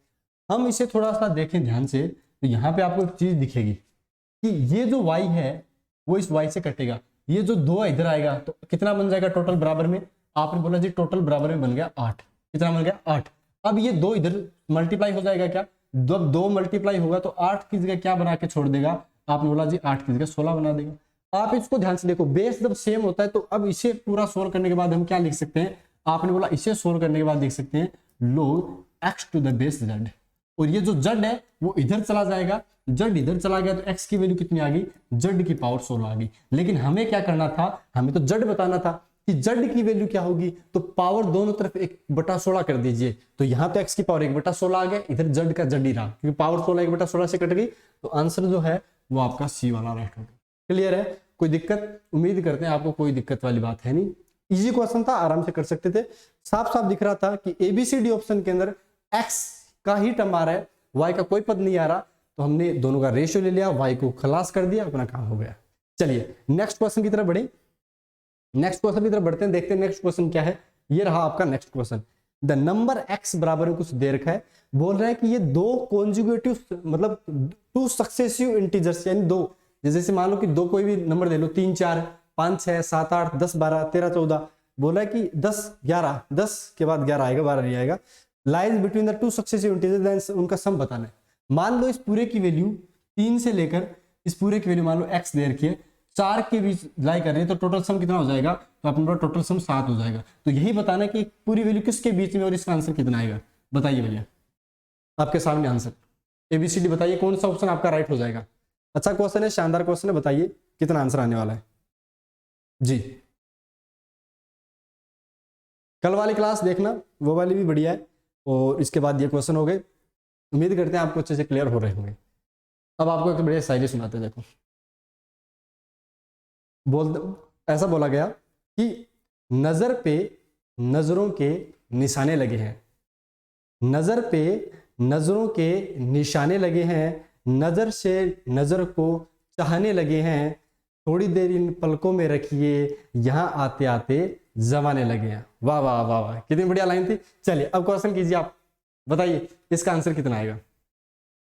S1: हम इसे थोड़ा सा देखें ध्यान से तो यहाँ पे आपको एक चीज दिखेगी कि ये जो y है वो इस y से कटेगा, ये जो 2 इधर आएगा तो कितना बन जाएगा टोटल बराबर में? आपने बोला जी टोटल बराबर में बन गया 8। कितना बन गया? 8। अब ये 2 इधर मल्टीप्लाई हो जाएगा क्या? जब 2 मल्टीप्लाई होगा तो 8 की जगह क्या बना के छोड़ देगा? आपने बोला जी 8 की जगह 16 बना देगा। आप इसको ध्यान से देखो, बेस जब सेम होता है तो अब इसे पूरा सोल्व करने के बाद हम क्या लिख सकते हैं? आपने बोला इसे सोल्व करने के बाद लिख सकते हैं log x to the base z, और ये जो z है वो इधर चला जाएगा, z इधर चला गया तो x की वैल्यू कितनी आ गई? z की पावर 16 आ गई। लेकिन हमें क्या करना था? हमें तो z बताना था कि z की वैल्यू क्या होगी, तो पावर दोनों तरफ 1/16 कर दीजिए। तो यहाँ तो x की पावर 1/16 आ गया, इधर z का z ही रहा क्योंकि पावर 16 1/16 से कट गई, तो आंसर जो है वो आपका सी वाला राइट होगा। क्लियर है? कोई दिक्कत? उम्मीद करते हैं आपको कोई दिक्कत वाली बात है नहीं, इजी क्वेश्चन था, आराम से कर सकते थे। साफ साफ दिख रहा था कि एबीसीडी ऑप्शन के अंदर x का ही टर्म आ रहा है, y का कोई पद नहीं आ रहा, तो हमने दोनों का रेशियो ले लिया, y को खलास कर दिया, अपना काम हो गया। चलिए नेक्स्ट क्वेश्चन की तरफ बढ़े, नेक्स्ट क्वेश्चन की तरफ बढ़ते हैं, देखते हैं नेक्स्ट क्वेश्चन क्या है। ये रहा आपका next question. The number x बराबर में कुछ दे रखा है, बोल रहा है कि ये 2 कॉन्जुगेटिव मतलब 2 सक्सेसिव इंटीजर्स यानी 2, जैसे मान लो कि 2 कोई भी नंबर ले लो, 3 4 5 6 7 8 10 12 13 14, बोल रहा है कि 10 11, 10 के बाद 11 आएगा, 12 नहीं आएगा। Lies between the 2 successive integers, उनका सम बताना है। मान लो इस पूरे की वैल्यू 3 से लेकर इस पूरे की वैल्यू मान लो x दे रखी है, 4 के बीच लाई कर रही है, तो टोटल सम कितना हो जाएगा? तो अपने पास टोटल सम 7 हो जाएगा। तो यही बताना है कि पूरी वैल्यू किसके बीच में और इसका आंसर कितना आएगा। बताइए भैया, आपके सामने आंसर एबीसीडी बताइए कौन सा ऑप्शन आपका राइट हो जाएगा। अच्छा क्वेश्चन है, शानदार क्वेश्चन है, बताइए कितना आंसर आने वाला है जी। कल वाली क्लास देखना, वो वाली भी बढ़िया है, और इसके बाद ये क्वेश्चन हो गए। उम्मीद करते हैं आपको अच्छे से क्लियर हो रहे होंगे। अब आपको एक बढ़िया शायरी सुनाते हैं, देखो। ऐसा बोला गया कि नजर पे नजरों के निशाने लगे हैं, नजर पे नजरों के निशाने लगे हैं, नजर से नजर को चाहने लगे हैं, थोड़ी देर इन पलकों में रखिए, यहाँ आते आते जमाने लगे हैं। वाह वाह वाह वाह, कितनी बढ़िया लाइन थी। चलिए अब क्वेश्चन कीजिए आप, बताइए इसका आंसर कितना आएगा।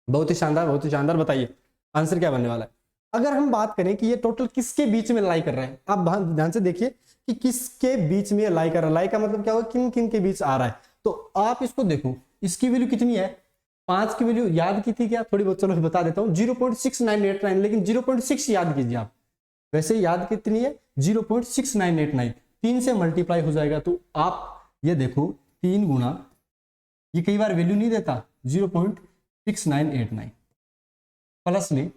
S1: बहुत ही शानदार, बहुत ही शानदार। बताइए आंसर क्या बनने वाला है। अगर हम बात करें कि ये टोटल किसके बीच में लाई कर रहा है, आप ध्यान से देखिए कि किसके बीच में लाई कर रहा है। लाई का मतलब क्या होगा? किन किन के बीच आ रहा है। तो आप इसको देखो, इसकी वैल्यू कितनी है? 5 की वैल्यू याद की थी क्या? थोड़ी बहुत, चलो बता देता हूँ, 0.6989, लेकिन 0.6 याद कीजिए आप। वैसे याद कितनी है? 0.6989, 3 से मल्टीप्लाई हो जाएगा। तो आप ये देखो 3 गुना, ये कई बार वैल्यू नहीं देता, 0.6989 प्लस में।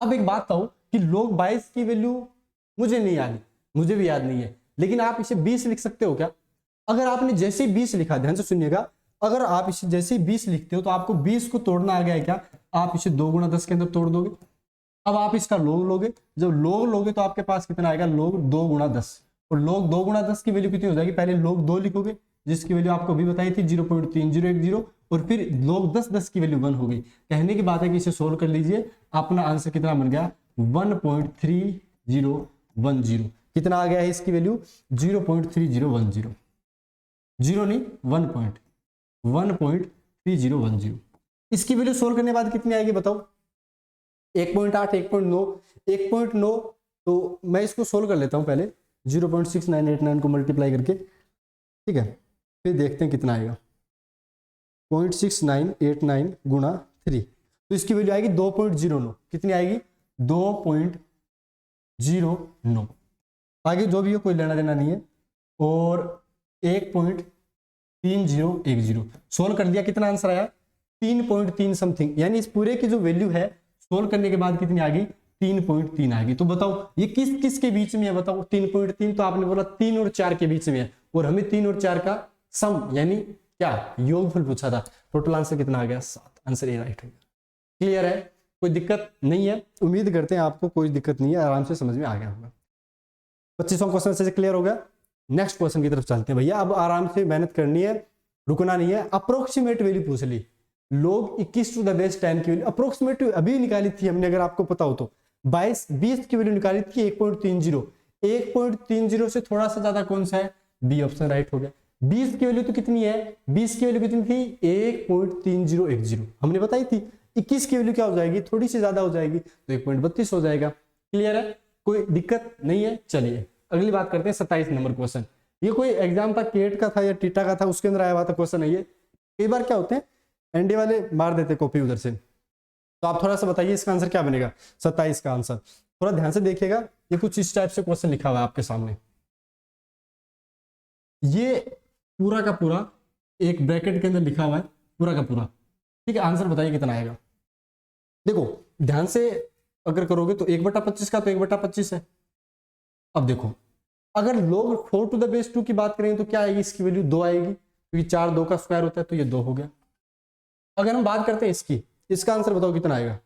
S1: अब एक बात कहूं कि log 22 की वैल्यू मुझे नहीं याद, मुझे भी याद नहीं है, लेकिन आप इसे 20 लिख सकते हो क्या? अगर आपने जैसे ही 20 लिखा, ध्यान से सुनिएगा, अगर आप इसे जैसे ही 20 लिखते हो तो आपको 20 को तोड़ना आ गया है क्या? आप इसे 2 गुना 10 के अंदर तोड़ दोगे। अब आप इसका log लोगे, जब log लोगे तो आपके पास कितना आएगा? log 2 गुना 10, और log 2 गुना 10 की वैल्यू कितनी हो जाएगी? पहले log 2 लिखोगे जिसकी वैल्यू आपको भी बताई थी 0.3010, और फिर log 10 की वैल्यू 1 हो गई। कहने की बात है कि इसे सोल्व कर लीजिए, अपना आंसर कितना बन गया? 1.3010। कितना आ गया है इसकी वैल्यू? 0.3010, 0 नहीं 1.3010। इसकी वैल्यू सोल्व करने के बाद कितनी आएगी बताओ? 1.8, 1.9, 1.9। तो मैं इसको सोल्व कर लेता हूं पहले, 0.6989 को मल्टीप्लाई करके, ठीक है, फिर देखते हैं कितना आएगा। 0.6989 गुणा 3, तो इसकी वैल्यू आएगी 2.09। कितनी आएगी? 2.09। आगे जो भी हो कोई लेना देना नहीं है। और 1.3010 सोल्व कर दिया, कितना आंसर आया? 3.3 समथिंग, यानी इस पूरे की जो वैल्यू है सोल्व करने के बाद कितनी आ गई? 3.3 आएगी। तो बताओ ये किस किस के बीच में है, बताओ 3.3, तो आपने बोला 3 और 4 के बीच में है, और हमें 3 और 4 का सम यानी क्या योगफल पूछा था। टोटल आंसर कितना आ गया 7, आंसर ए राइट हो गया। क्लियर है, कोई दिक्कत नहीं है, उम्मीद करते हैं आपको कोई दिक्कत नहीं है, आराम से समझ में आ गया होगा। 25वां क्वेश्चन से क्लियर हो गया। नेक्स्ट क्वेश्चन की तरफ चलते हैं भैया, अब आराम से मेहनत करनी है, रुकना नहीं है। अप्रोक्सीमेट वैल्यू पूछ ली, लोग 21 टू द बेस 10 की वैल्यू अप्रोक्सीमेट अभी निकाली थी हमने, अगर आपको पता हो तो 20 की वैल्यू निकाली थी 1.30। 1.30 से थोड़ा सा ज्यादा कौन सा है, बी ऑप्शन राइट हो गया। 20 की वैल्यू तो कितनी है, 20 की वैल्यू कितनी थी 1.3010 हमने बताई थी। 21 की वैल्यू क्या हो जाएगी, थोड़ी सी ज्यादा हो जाएगी, तो 1.32 हो जाएगा। क्लियर है, कोई दिक्कत नहीं है। चलिए अगली बात करते हैं 27 नंबर क्वेश्चन। ये कोई एग्जाम था, केट का था या टीटा का था, उसके अंदर आया हुआ था क्वेश्चन है ये। कई बार क्या होते हैं एनडी वाले मार देते कॉपी उधर से, तो आप थोड़ा सा बताइए इसका आंसर क्या बनेगा 27 का आंसर। थोड़ा ध्यान से देखिएगा, ये कुछ इस टाइप से क्वेश्चन लिखा हुआ है आपके सामने, ये पूरा का पूरा एक ब्रैकेट के अंदर लिखा हुआ है पूरा का पूरा, ठीक है। आंसर बताइए कितना आएगा। देखो ध्यान से अगर करोगे तो 1/25 का तो 1/25 है। अब देखो अगर लोग 4 टू द बेस 2 की बात करें तो क्या आएगी, इसकी वैल्यू 2 आएगी, क्योंकि 4 2 का स्क्वायर होता है, तो ये 2 हो गया। अगर हम बात करते हैं इसकी, इसका आंसर बताओ कितना आएगा।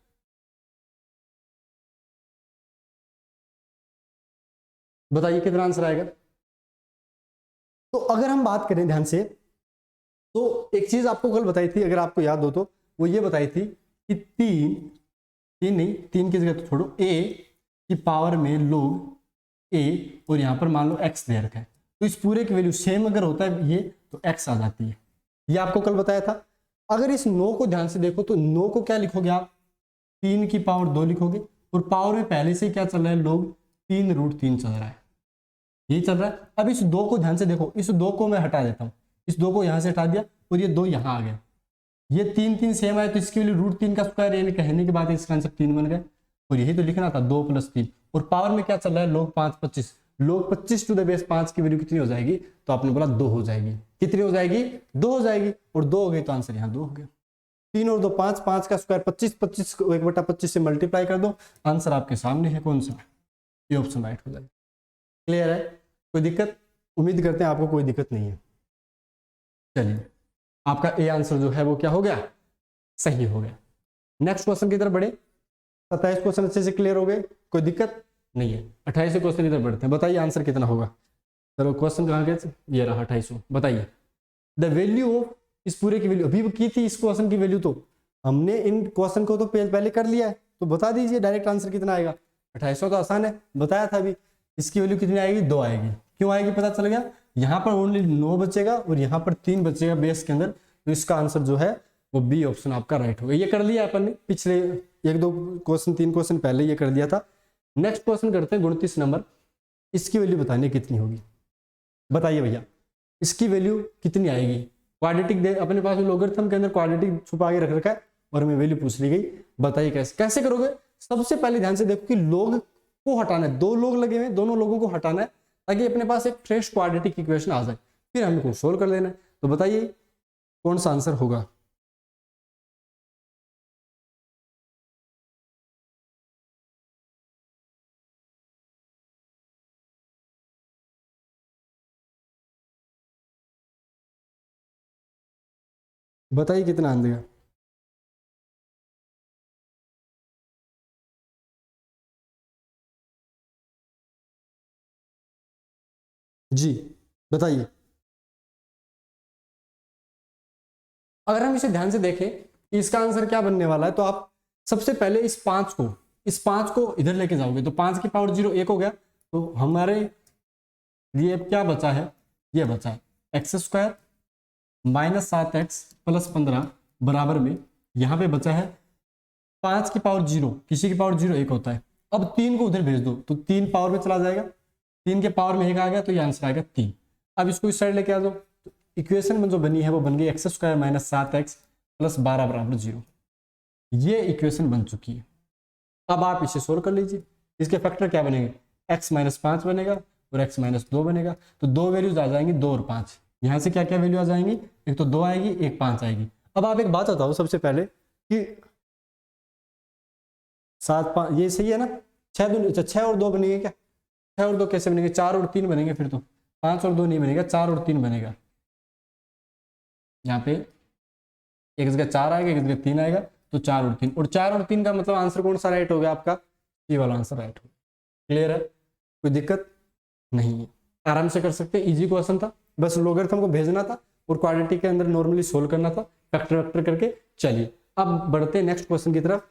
S1: बताइए कितना आंसर आएगा। तो अगर हम बात करें ध्यान से, तो एक चीज आपको कल बताई थी, अगर आपको याद हो तो, वो ये बताई थी कि 3 की जगह तो छोड़ो, a की पावर में लोग a और यहां पर मान लो x दे रखा है, तो इस पूरे की वैल्यू सेम अगर होता है ये, तो x आ जाती है। ये आपको कल बताया था। अगर इस 9 को ध्यान से देखो तो 9 को क्या लिखोगे आप, 3 की पावर 2 लिखोगे, और पावर में पहले से ही क्या चल रहा है, लोग 3√3 चल रहा है, यही चल रहा है। अब इस 2 को ध्यान से देखो, इस 2 को मैं हटा देता हूं, इस 2 को यहां से हटा दिया और ये 2 यहां आ गया, ये 3 सेम आया, तो इसकी वैल्यू √3 का स्क्वायर, यानी कहने के बाद इसका आंसर 3 बन गया। और यही तो लिखना था 2 + 3, और पावर में क्या चल रहा है, लोग 5 25, लोग 25 टू द बेस 5 की वैल्यू कितनी हो जाएगी, तो आपने बोला 2 हो जाएगी। कितनी हो जाएगी, 2 हो जाएगी, और 2 हो गई तो आंसर यहाँ 2 हो गया। 3 और 2 5, 5 का स्क्वायर 25, 25 को 1/25 से मल्टीप्लाई कर दो, आंसर आपके सामने है, कौन सा, ये ऑप्शन राइट हो जाएगा। क्लियर है, कोई दिक्कत, उम्मीद करते हैं आपको कोई दिक्कत नहीं है। चलिए आपका ए आंसर जो है वो क्या हो गया, सही हो गया। नेक्स्ट क्वेश्चन की तरफ बढ़े। 27 क्वेश्चन अच्छे से क्लियर हो गए, कोई दिक्कत नहीं है। 28 क्वेश्चन की तरफ बढ़ते हैं, बताइए आंसर कितना होगा। चलो क्वेश्चन कहाँ गए, ये रहा 28। बताइए द वैल्यू ऑफ, इस पूरे की वैल्यू अभी की थी, इस क्वेश्चन की वैल्यू तो हमने इन क्वेश्चन को तो पहले कर लिया है, तो बता दीजिए डायरेक्ट आंसर कितना आएगा। 28 तो आसान है, बताया था अभी। इसकी वैल्यू कितनी आएगी, 2 आएगी। क्यों आएगी पता चल गया, यहाँ पर ओनली 9 बचेगा और यहाँ पर 3 बचेगा बेस के अंदर, तो इसका आंसर जो है वो बी ऑप्शन आपका राइट होगा। ये कर लिया अपन ने पिछले 1-2 क्वेश्चन, 3 क्वेश्चन पहले ये कर दिया था। नेक्स्ट क्वेश्चन करते हैं 29 नंबर। इसकी वैल्यू बतानी कितनी होगी, बताइए भैया इसकी वैल्यू कितनी आएगी। क्वाड्रेटिक दे अपने पास लोगरिथम के अंदर क्वाड्रेटिक छुपा के रख रखा है और हमें वैल्यू पूछ ली गई, बताइए कैसे कैसे करोगे। सबसे पहले ध्यान से देखो कि लोग को हटाना है, 2 लोग लगे हुए, दोनों लोगों को हटाना है ताकि अपने पास एक फ्रेश क्वाड्रेटिक इक्वेशन आ जाए, फिर हमें कुछ सोल्व कर लेना है। तो बताइए कौन सा आंसर होगा। बताइए कितना आंसर देगा। जी बताइए। अगर हम इसे ध्यान से देखें कि इसका आंसर क्या बनने वाला है, तो आप सबसे पहले इस 5 को इधर लेके जाओगे तो 5 की पावर 0 1 हो गया, तो हमारे लिए क्या बचा है, ये बचा है x² -7x + 15 बराबर में, यहाँ पे बचा है 5 की पावर 0, किसी की पावर 0 1 होता है। अब 3 को उधर भेज दो तो 3 पावर में चला जाएगा, 3 के पावर में 1 आ गया, तो ये आंसर आएगा 3। अब इसको इस साइड लेके आ जाओ, इक्वेशन में जो बनी है वो बन गई x² -7x + 12 = 0। ये इक्वेशन बन चुकी है। अब आप इसे सोल्व कर लीजिए, इसके फैक्टर क्या बनेंगे, x - 5 बनेगा और x - 2 बनेगा, तो 2 वैल्यूज आ जाएंगी 2 और 5। यहाँ से क्या क्या वैल्यू आ जाएंगी, एक तो 2 आएगी, एक 5 आएगी। अब आप एक बात बताओ सबसे पहले कि 7 5 ये सही है ना, अच्छा 6 और 2 बनेंगे क्या? 6 और 2 कैसे बनेंगे? 4 और 3 बनेंगे फिर तो। 5 और 2 नहीं बनेगा, 4 और 3 बनेगा। यहाँ पे एक जगह 4 आएगा, एक जगह 3 आएगा, तो 4 और 3, और 4 और 3 का मतलब आंसर कौन सा राइट हो गया आपका? ये वाला आंसर राइट हो गया। क्लियर है? कोई दिक्कत नहीं है, आराम से कर सकते हैं। इजी क्वेश्चन था, बस लोगरिथम को भेजना था और क्वाड्रेटिक के अंदर नॉर्मली सोल्व करना था, फैक्टर वैक्टर करके। चलिए अब बढ़ते हैं नेक्स्ट क्वेश्चन की तरफ।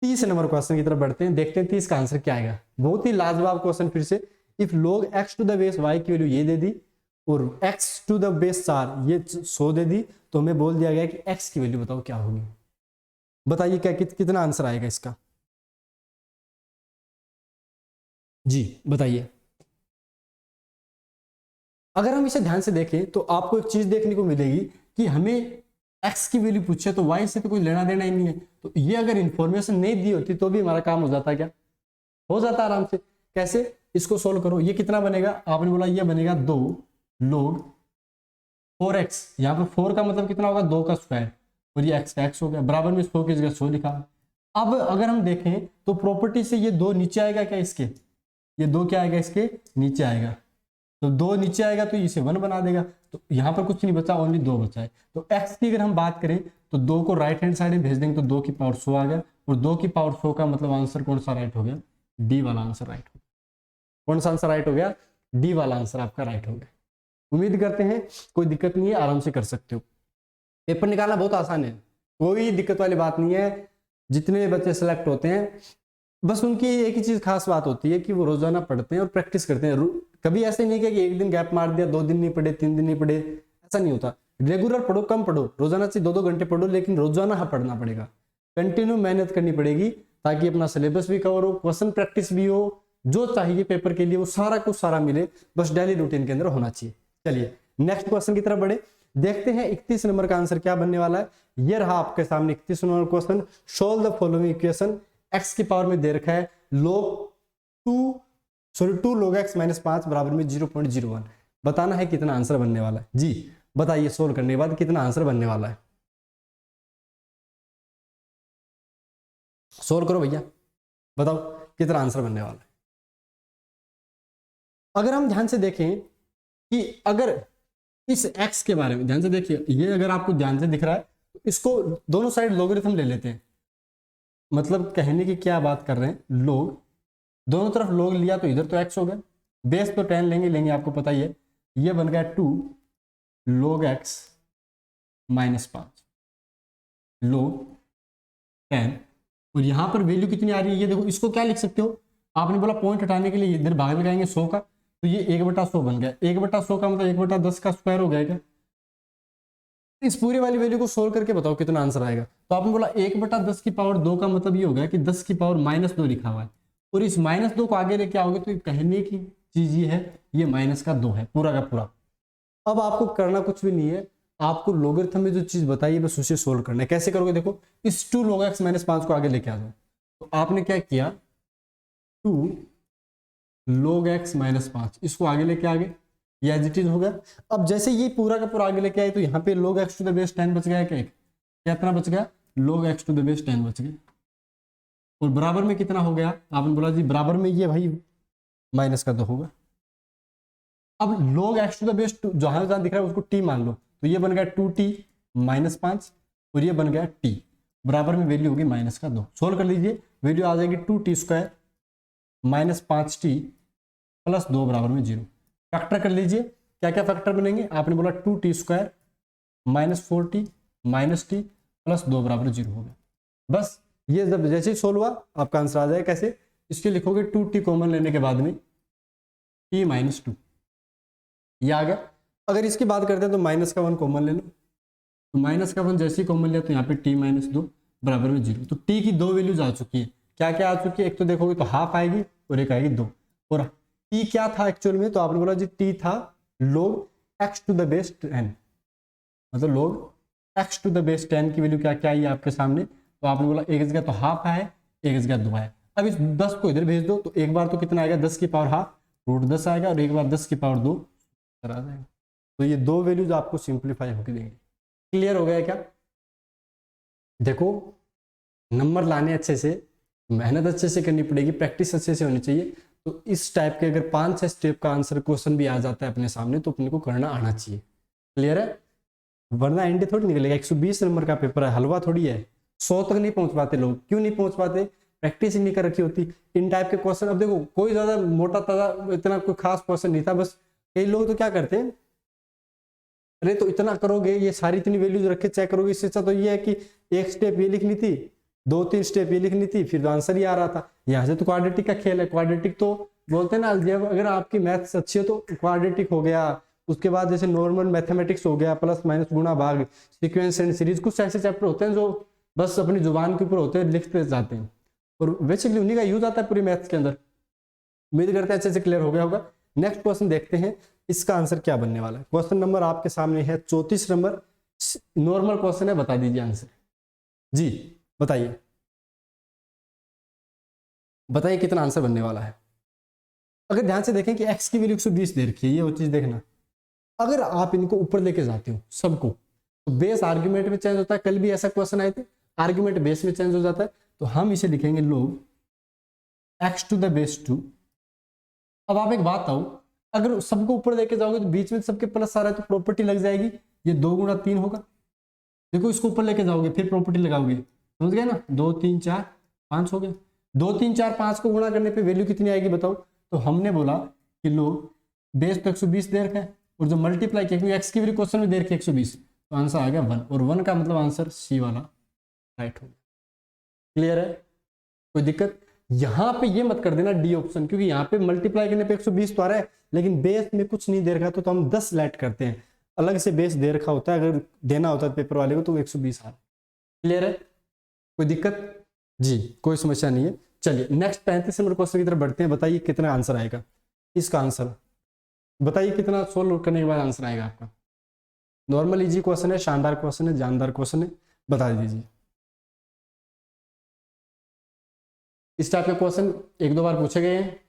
S1: 30 नंबर क्वेश्चन की तरफ बढ़ते हैं, देखते हैं 30 का आंसर क्या आएगा। बहुत ही लाजवाब क्वेश्चन फिर से। If log x to the base y की वैल्यू ये दे दी और x टू द बेस 4 ये 100 दे दी, तो हमें बोल दिया गया कि x की वैल्यू बताओ क्या होगी। बताइए क्या कितना आंसर आएगा इसका? जी बताइए। अगर हम इसे ध्यान से देखें तो आपको एक चीज देखने को मिलेगी कि हमें x की वैल्यू पूछे तो y से तो कोई लेना देना ही नहीं है। तो ये अगर इंफॉर्मेशन नहीं दी होती तो भी हमारा काम हो जाता, क्या हो जाता आराम से। कैसे? इसको सोल्व करो, ये कितना बनेगा? आपने बोला ये बनेगा 2 log 4x। यहाँ पे 4 का मतलब कितना होगा? 2 का स्क्वायर, और ये x का x हो गया, बराबर में 100 की जगह 100 लिखा। अब अगर हम देखें तो प्रॉपर्टी से ये 2 नीचे आएगा क्या इसके? ये 2 क्या आएगा इसके? नीचे आएगा। तो 2 नीचे आएगा तो इसे 1 बना देगा। तो यहाँ पर कुछ नहीं बचा, ओनली 2 बचा है। तो x की अगर हम बात करें तो 2 को राइट हैंड साइड में भेज देंगे तो 2 की पावर 100 आ गया, और 2 की पावर 100 का मतलब आंसर कौन सा राइट हो गया? डी वाला आंसर राइट हो गया। कौन सा आंसर राइट हो गया? डी वाला आंसर आपका राइट हो गया। उम्मीद करते हैं कोई दिक्कत नहीं है, आराम से कर सकते हो। पेपर निकालना बहुत आसान है, कोई दिक्कत वाली बात नहीं है। जितने बच्चे सेलेक्ट होते हैं बस उनकी एक ही चीज खास बात होती है कि वो रोजाना पढ़ते हैं और प्रैक्टिस करते हैं। कभी ऐसे नहीं कि एक दिन गैप मार दिया, 2 दिन नहीं पढ़े, 3 दिन नहीं पढ़े, ऐसा नहीं होता। रेगुलर पढ़ो, कम पढ़ो, रोजाना से 2-2 घंटे पढ़ो, लेकिन रोजाना हाँ पढ़ना पड़ेगा, कंटिन्यू मेहनत करनी पड़ेगी, ताकि अपना सिलेबस भी कवर हो, क्वेश्चन प्रैक्टिस भी हो, जो चाहिए पेपर के लिए वो सारा कुछ सारा मिले, बस डेली रूटीन के अंदर होना चाहिए। चलिए नेक्स्ट क्वेश्चन की तरफ बढ़े, देखते हैं 31 नंबर का आंसर क्या बनने वाला है। ये रहा आपके सामने 31 number question. Solve the following equation. x की पावर में दे रखा है टू log x माइनस 5 बराबर में 0.01। बताना है कितना आंसर बनने वाला है। जी बताइए, सोल्व करने के बाद कितना आंसर बनने वाला है? सोल्व करो भैया, बताओ कितना आंसर बनने वाला है। अगर हम ध्यान से देखें कि अगर इस x के बारे में ध्यान से देखिए, ये अगर आपको ध्यान से दिख रहा है तो इसको दोनों साइड लोगरिथम ले लेते हैं। मतलब कहने की क्या बात कर रहे हैं, लोग दोनों तरफ लोग लिया तो इधर तो x हो गया, बेस तो 10 लेंगे, आपको पता ही है। ये बन गया 2 log x माइनस 5 log 10, और यहां पर वैल्यू कितनी आ रही है ये देखो। इसको क्या लिख सकते हो? आपने बोला पॉइंट हटाने के लिए इधर भाग लगाएंगे 100 का, तो ये 1/100 बन गया। 1/100 का मतलब 1/10 का स्क्वायर हो गया क्या? इस पूरी वाली वैल्यू को सोल्व करके बताओ कितना आंसर आएगा। तो आपने बोला 1/10 की पावर 2 का मतलब ये हो गया कि 10 की पावर -2 लिखा हुआ है, और इस -2 को आगे लेके आओगे तो कहने की चीज ये है, ये -2 है पूरा का पूरा। अब आपको करना कुछ भी नहीं है, आपको लोगरिथम में जो चीज बताइए बस उसे सोल्व करना है। कैसे करोगे? देखो, इस 2 log x माइनस 5 को आगे लेके आ जाओ। तो आपने क्या किया, 2 log x माइनस 5 इसको आगे लेके आ गए, ये एज इट इज हो गया। अब जैसे ये पूरा का पूरा आगे लेके आए तो यहाँ पे log x to the base 10 बच गया। क्या इतना बच गया? log x to the base 10 बच गया, और बराबर में कितना हो गया? आपने बोला जी बराबर में ये भाई -2 होगा। अब log x to the base जहां जहां दिख रहा है उसको t मान लो, तो ये बन गया 2t माइनस 5, और ये बन गया t, बराबर में वैल्यू होगी -2। सोल्व कर लीजिए, वैल्यू आ जाएगी 2t square minus 5t plus 2 बराबर में 0। फैक्टर कर लीजिए, क्या क्या फैक्टर बनेंगे? आपने बोला 2t square minus 4t minus t plus 2 बराबर 0 हो गया। बस ये जब जैसे ही सोल्व हुआ आपका आंसर आ जाएगा। कैसे? इसके लिखोगे 2t कॉमन लेने के बाद में t माइनस 2, ये आ गया। अगर इसकी बात करते हैं तो -1 कॉमन ले लो, तो -1 जैसे ही कॉमन लिया तो यहाँ पे t -2 बराबर में 0। तो t की 2 वैल्यूज आ चुकी है। क्या क्या आ चुकी है? एक तो देखोगे तो हाफ आएगी और एक आएगी 2। और t क्या था एक्चुअल में? तो आपने बोला जी t था log x to the base 10, मतलब log x to the base 10 की वैल्यू क्या क्या आई है आपके सामने। तो आपने बोला एक जगह तो हाफ है, एक जगह 2 है। अब इस 10 को इधर भेज दो तो एक बार तो कितना आएगा? 10 की पावर हाफ √10 आएगा, और एक बार 10 की पावर 2 आ जाएगा। तो ये 2 वैल्यूज आपको सिंप्लीफाई होकर देंगे। क्लियर हो गया क्या? देखो, नंबर लाने अच्छे से मेहनत अच्छे से करनी पड़ेगी, प्रैक्टिस अच्छे से होनी चाहिए। तो इस टाइप के अगर 5-6 स्टेप का आंसर क्वेश्चन भी आ जाता है अपने सामने तो अपने को करना आना चाहिए। क्लियर है? वरना एंडी थोड़ी निकलेगा। 120 नंबर का पेपर है, हलवा थोड़ी है। 100 तक नहीं पहुंच पाते लोग। क्यों नहीं पहुंच पाते? प्रैक्टिस ही नहीं कर रखी होती इन टाइप के क्वेश्चन। अब देखो कोई ज्यादा मोटा ताजा इतना कोई खास क्वेश्चन नहीं था, बस कई लोग तो क्या करते हैं, अरे तो इतना करोगे, ये सारी इतनी वैल्यूज रख के चेक करोगे, इससे अच्छा तो ये है कि एक स्टेप ये लिखनी थी, 2-3 स्टेप ये लिखनी थी, फिर तो आंसर ही आ रहा था। यहाँ से तो क्वाड्रेटिक का खेल है। क्वाड्रेटिक तो बोलते हैं ना, जब अगर आपकी मैथ्स अच्छी हो तो क्वाड्रेटिक हो गया, उसके बाद जैसे नॉर्मल मैथमेटिक्स हो गया, प्लस माइनस गुणा भाग, सीक्वेंस एंड सीरीज, कुछ ऐसे चैप्टर होते हैं जो बस अपनी जुबान के ऊपर होते हैं, लिखते जाते हैं, और बेसिकली उन्हीं का यूज आता है पूरी मैथ्स के अंदर। उम्मीद करते हैं अच्छे से क्लियर हो गया होगा। नेक्स्ट क्वेश्चन देखते हैं इसका आंसर क्या बनने वाला है। क्वेश्चन नंबर आपके सामने है 34 नंबर, नॉर्मल क्वेश्चन है, बता दीजिए आंसर। जी बताइए, बताइए कितना आंसर बनने वाला है। अगर ध्यान से देखें कि x की वैल्यू 120 दे रखी है, ये वो चीज देखना। अगर आप इनको ऊपर लेके जाते हो सबको, तो बेस आर्ग्यूमेंट में चेंज होता है। कल भी ऐसा क्वेश्चन आए थे, आर्ग्यूमेंट बेस में चेंज हो जाता है। तो हम इसे लिखेंगे लोग x टू द बेस 2। अब आप एक बात आओ, अगर सबको ऊपर लेके जाओगे तो बीच में सबके प्लस आ रहा है तो प्रॉपर्टी लग जाएगी, ये 2 गुणा 3 होगा। देखो इसको ऊपर लेके जाओगे फिर प्रॉपर्टी लगाओगे, समझ गए ना, 2 3 4 5 हो गया। 2 3 4 5 को गुणा करने पे वैल्यू कितनी आएगी बताओ। तो हमने बोला कि लोग बेस तो 120 दे रखा है, और जो मल्टीप्लाई किया, क्योंकि एक्स की वैल्यू क्वेश्चन में दे रखी है 120, तो आंसर आ गया 1, और 1 का मतलब आंसर सी वाला राइट हो गया। क्लियर है? कोई दिक्कत? यहां पे ये मत कर देना डी ऑप्शन, क्योंकि यहाँ पे मल्टीप्लाई करने पे 120 तो आ रहा है, लेकिन बेस में कुछ नहीं दे रखा, तो हम 10 लेट करते हैं। अलग से बेस दे रखा होता है, अगर देना होता है पेपर वाले को तो 120 आ रहा है। क्लियर है? कोई दिक्कत? जी कोई समस्या नहीं है। चलिए नेक्स्ट 35 नंबर क्वेश्चन की तरफ बढ़ते हैं। बताइए कितना आंसर आएगा इसका। आंसर बताइए कितना सोल्व करने के बाद आंसर आएगा आपका। नॉर्मल इजी क्वेश्चन है, शानदार क्वेश्चन है, जानदार क्वेश्चन है, बता दीजिए। इस टाइप के क्वेश्चन 1-2 बार पूछे गए हैं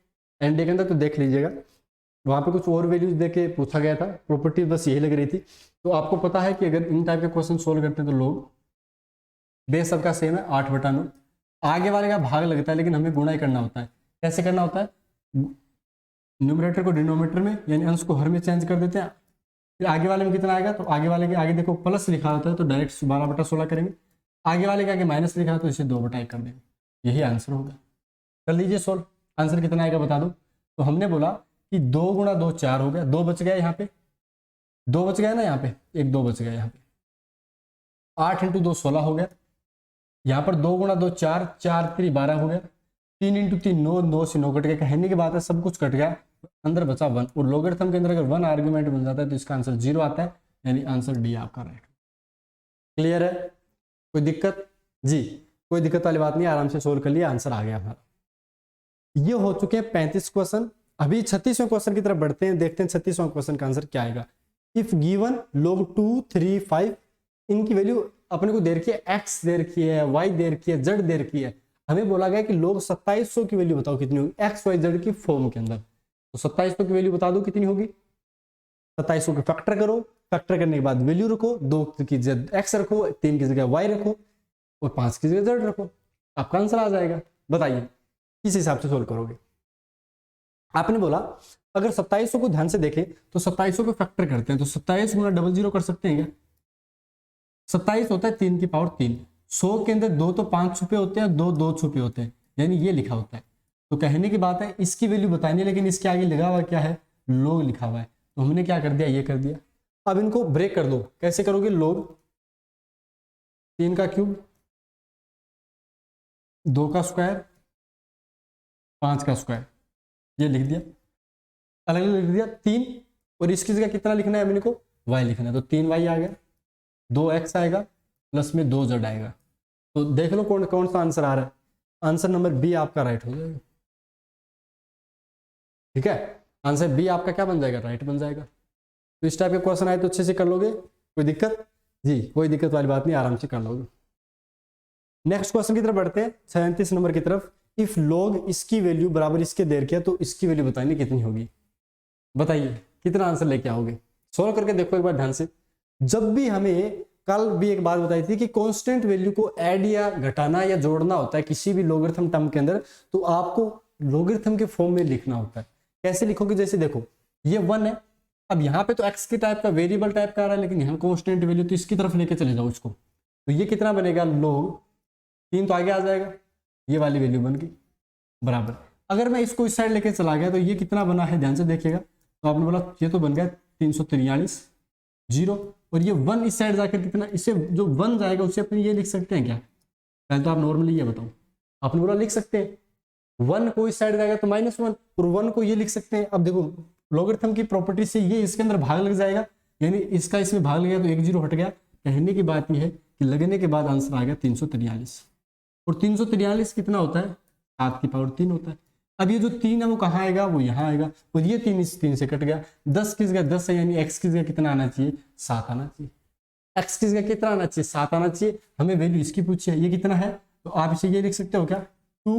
S1: एनडीए के अंदर, तो देख लीजिएगा। वहां पे कुछ और वैल्यूज देके पूछा गया था, प्रॉपर्टी बस यही लग रही थी। तो आपको पता है कि अगर इन टाइप के क्वेश्चन सोल्व करते हैं तो लोग बेस सबका सेम है 8/9, आगे वाले का भाग लगता है, लेकिन हमें गुणा ही करना होता है। कैसे करना होता है? न्यूमरेटर को डिनोमिनेटर में, यानी अंश को हर में चेंज कर देते हैं। फिर आगे वाले में कितना आएगा, तो आगे वाले के आगे देखो प्लस लिखा होता है तो डायरेक्ट 12/16 करेंगे। आगे वाले के आगे माइनस लिखा है तो इसे 2/1 कर देंगे। यही आंसर होगा। कर लीजिए सोल्व। आंसर कितना आएगा बता दो। तो हमने बोला कि 2 गुणा 2 4 हो गया, 2 बच गया यहाँ पे, 2 बच गया ना, यहाँ पे एक 2 बच गया यहाँ पे। 8 × 2 16 हो गया। यहाँ पर 2 गुणा 2 4, 4 3 12 हो गया। 3 × 3 9, 9 से 9 कट गया। कहने की बात है सब कुछ कट गया, अंदर बचा 1, और लोगरिथम के अंदर अगर 1 आर्ग्यूमेंट बन जाता है तो इसका आंसर 0 आता है, यानी आंसर डी आपका राइट। क्लियर है? कोई दिक्कत? जी कोई दिक्कत वाली बात नहीं, आराम से सोल्व कर लिया, आंसर आ गया हमारा। ये हो चुके हैं 35 क्वेश्चन। अभी 36वें क्वेश्चन की तरफ बढ़ते हैं, देखते हैं 36वां क्वेश्चन का आंसर क्या आएगा। इफ गिवन log 2 3 5, इनकी वैल्यू अपने को दे रखी है, x दे रखी है, y दे रखी है, z दे रखी है। हमें बोला गया कि log 2700 की वैल्यू बताओ कितनी होगी x y z की फॉर्म के अंदर। तो 2700 की वैल्यू बता दो कितनी होगी। 2700 के फैक्टर करो, फैक्टर करने के बाद वैल्यू रखो, 2 की जगह x रखो, 3 की जगह y रखो, और 5 की जगह z रखो, आपका आंसर आ जाएगा। बताइए किस हिसाब से सोल्व करोगे। आपने बोला अगर 2700 को ध्यान से देखें तो 2700 को फैक्टर करते हैं तो 27 गुना 00 कर सकते हैं क्या? 27 होता है 3 की पावर 3। 100 के अंदर 2 तो 5 छुपे होते हैं, 2 2 छुपे होते हैं, यानी ये लिखा होता है। तो कहने की बात है इसकी वैल्यू बतानी है, लेकिन इसके आगे लगा हुआ क्या है, लोग लिखा हुआ है। तो हमने क्या कर दिया, ये कर दिया। अब इनको ब्रेक कर दो। कैसे करोगे? लोग 3 का क्यूब, 2 का स्क्वायर, 5 का स्क्वायर, ये लिख दिया, अलग अलग लिख दिया 3। और इसकी जगह कितना लिखना है अपने को, y लिखना है। तो 3y आ गया, 2x आएगा, प्लस में 2z आएगा। तो देख लो कौन कौन सा आंसर आ रहा है। आंसर नंबर बी आपका राइट हो जाएगा। ठीक है, आंसर बी आपका क्या बन जाएगा, राइट बन जाएगा। तो इस टाइप के क्वेश्चन आए तो अच्छे से कर लोगे, कोई दिक्कत? जी कोई दिक्कत वाली बात नहीं, आराम से कर लोगे। नेक्स्ट क्वेश्चन की तरफ बढ़ते हैं, 37 नंबर की तरफ। इफ log इसकी वैल्यू बराबर इसके दे रखी है तो इसकी वैल्यू बतानी कितनी होगी। बताइए कितना आंसर लेके आओगे। सोल्व करके देखो एक बार ध्यान से। जब भी हमें कल भी एक बात बताई थी कि कांस्टेंट वैल्यू को ऐड या घटाना या जोड़ना होता है किसी भी लॉगरिथम टर्म के अंदर, तो आपको लॉगरिथम के फॉर्म में लिखना होता है। कैसे लिखोगे, जैसे देखो ये 1 है, अब यहाँ पे तो एक्स के टाइप का वेरिएबल टाइप का आ रहा है, लेकिन यहाँ कांस्टेंट वैल्यू, तो इसकी तरफ लेके चले जाओ इसको, तो ये कितना बनेगा, log 3 तो आगे आ जाएगा, ये वाली वैल्यू बन गई बराबर। अगर मैं इसको इस साइड लेके चला गया तो ये कितना बना है, ध्यान से देखिएगा, तो आपने बोला ये तो बन गया 343 जीरो, और ये 1 इस साइड जाकर कितना, इससे जो 1 जाएगा उससे अपन ये लिख सकते हैं क्या, पहले तो आप नॉर्मली ये बताओ, आपने बोला लिख सकते हैं 1 को इस साइड जाएगा तो -1, और 1 को ये लिख सकते हैं। अब देखो लॉगरिथम की प्रॉपर्टी से ये इसके अंदर भाग लग जाएगा, यानी इसका इसमें भाग लग गया तो 1 0 हट गया। कहने की बात यह है कि लगने के बाद आंसर आ गया 343, और 343 कितना होता है, 7 की पावर 3 होता है। अब ये जो 3 है वो कहाँ आएगा, वो यहाँ आएगा, और ये 3 इस 3 से कट गया, 10 किस गया 10 है, यानी x किस गया कितना आना चाहिए, 7 आना चाहिए। x किस गया कितना आना चाहिए, 7 आना चाहिए। हमें वैल्यू इसकी पूछी है, ये कितना है, तो आप इसे ये लिख सकते हो क्या, 2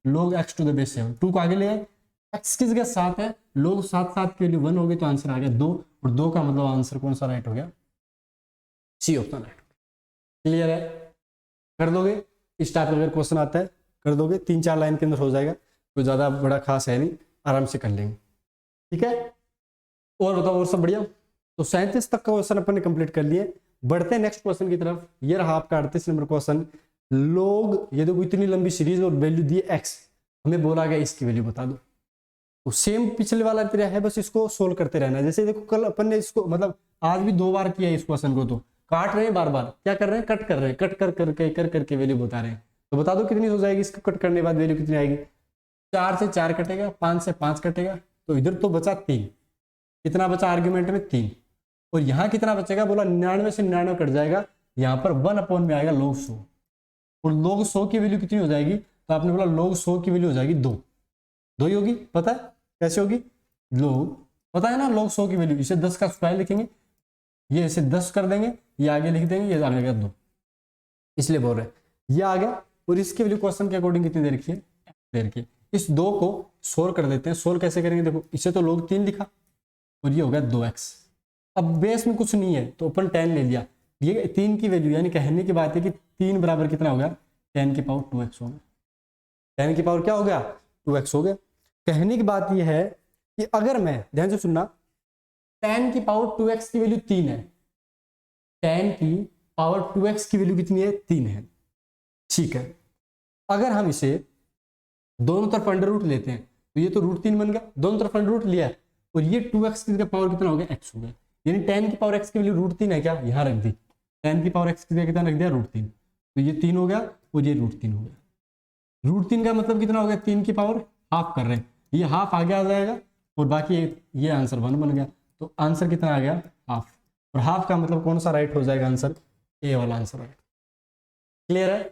S1: log x to the base 7, 2 को आगे ले आए, x किस गया 7 है, log 7 की वैल्यू 1 हो गई, तो आंसर आ गया 2, और 2 का मतलब आंसर कौन सा राइट हो गया, सी ऑप्शन राइट। क्लियर है, कर दोगे, इस टाइप का अगर क्वेश्चन आता है कर दोगे, 3-4 लाइन के अंदर हो जाएगा, कोई ज्यादा बड़ा खास है नहीं, आराम से कर लेंगे, ठीक है। और बताओ, और सब बढ़िया। तो 37 तक का क्वेश्चन अपन ने कंप्लीट कर लिए। बढ़ते हैं नेक्स्ट क्वेश्चन की तरफ। ये रहा आपका 38 नंबर क्वेश्चन। लोग, ये देखो इतनी लंबी सीरीज और वैल्यू दी x, हमें बोला गया इसकी वैल्यू बता दो। तो सेम पिछले वाला तरह है, बस इसको सोल्व करते रहना है। जैसे देखो कल अपन ने इसको, मतलब आज भी 2 बार किया इस क्वेश्चन को, तो काट रहे हैं बार बार, क्या कर रहे हैं, कट कर रहे हैं, कट कर करके वैल्यू बता रहे हैं। तो बता दो कितनी हो जाएगी, इसको कट करने के बाद वैल्यू कितनी आएगी, 4 से 4 कटेगा, 5 से 5 कटेगा, तो इधर तो बचा 3, कितना बचा आर्ग्यूमेंट में 3, और यहाँ कितना बचेगा, बोला 99 से 99 कट जाएगा, यहाँ पर 1 में आएगा log 100, और log 100 की वैल्यू कितनी हो जाएगी, तो आपने बोला log 100 की वैल्यू हो जाएगी 2 ही होगी। पता है कैसे होगी, लोग पता है ना, log 100 की वैल्यू, इसे 10 का स्क्वायर लिखेंगे, ये इसे 10 कर देंगे, ये आगे लिख देंगे, ये आ गया 2, इसलिए बोल रहे हैं ये आ गया। और इसकी वैल्यू क्वेश्चन के अकॉर्डिंग कितनी दे रखी है, दे रखी है। इस 2 को सोल्व कर देते हैं। सोल्व कैसे करेंगे, देखो इसे तो log 3 लिखा, और ये हो गया 2x। अब बेस में कुछ नहीं है तो अपन 10 ले लिया, ये 3 की वैल्यू, यानी कहने की बात है कि 3 बराबर कितना हो गया, 10 की पावर 2x हो गया। 10 की पावर क्या हो गया, 2x हो गया। कहने की बात यह है कि अगर मैं, ध्यान से सुनना, 10 की पावर 2x की वैल्यू 3 है, 10 की पावर 2x की वैल्यू कितनी है, 3 है, ठीक है। अगर हम इसे दोनों तरफ अंडर रूट लेते हैं तो ये तो √3 बन गया, दोनों तरफ अंडर रूट लिया, और ये 2x की पावर कितना हो गया, x हो गया, यानी 10 की पावर x की वैल्यू √3 है क्या, यहाँ रख दी, 10 की पावर x की जगह कितना रख दिया, √3, तो ये 3 हो गया और ये √3 हो गया। √3 का मतलब कितना हो गया, 3 की पावर हाफ कर रहे हैं, ये हाफ आगे आ जाएगा, और बाकी ये आंसर 1 बन गया, तो आंसर कितना आ गया, हाफ। और हाफ का मतलब कौन सा राइट हो जाएगा आंसर, ए वाला आंसर राइट। क्लियर है,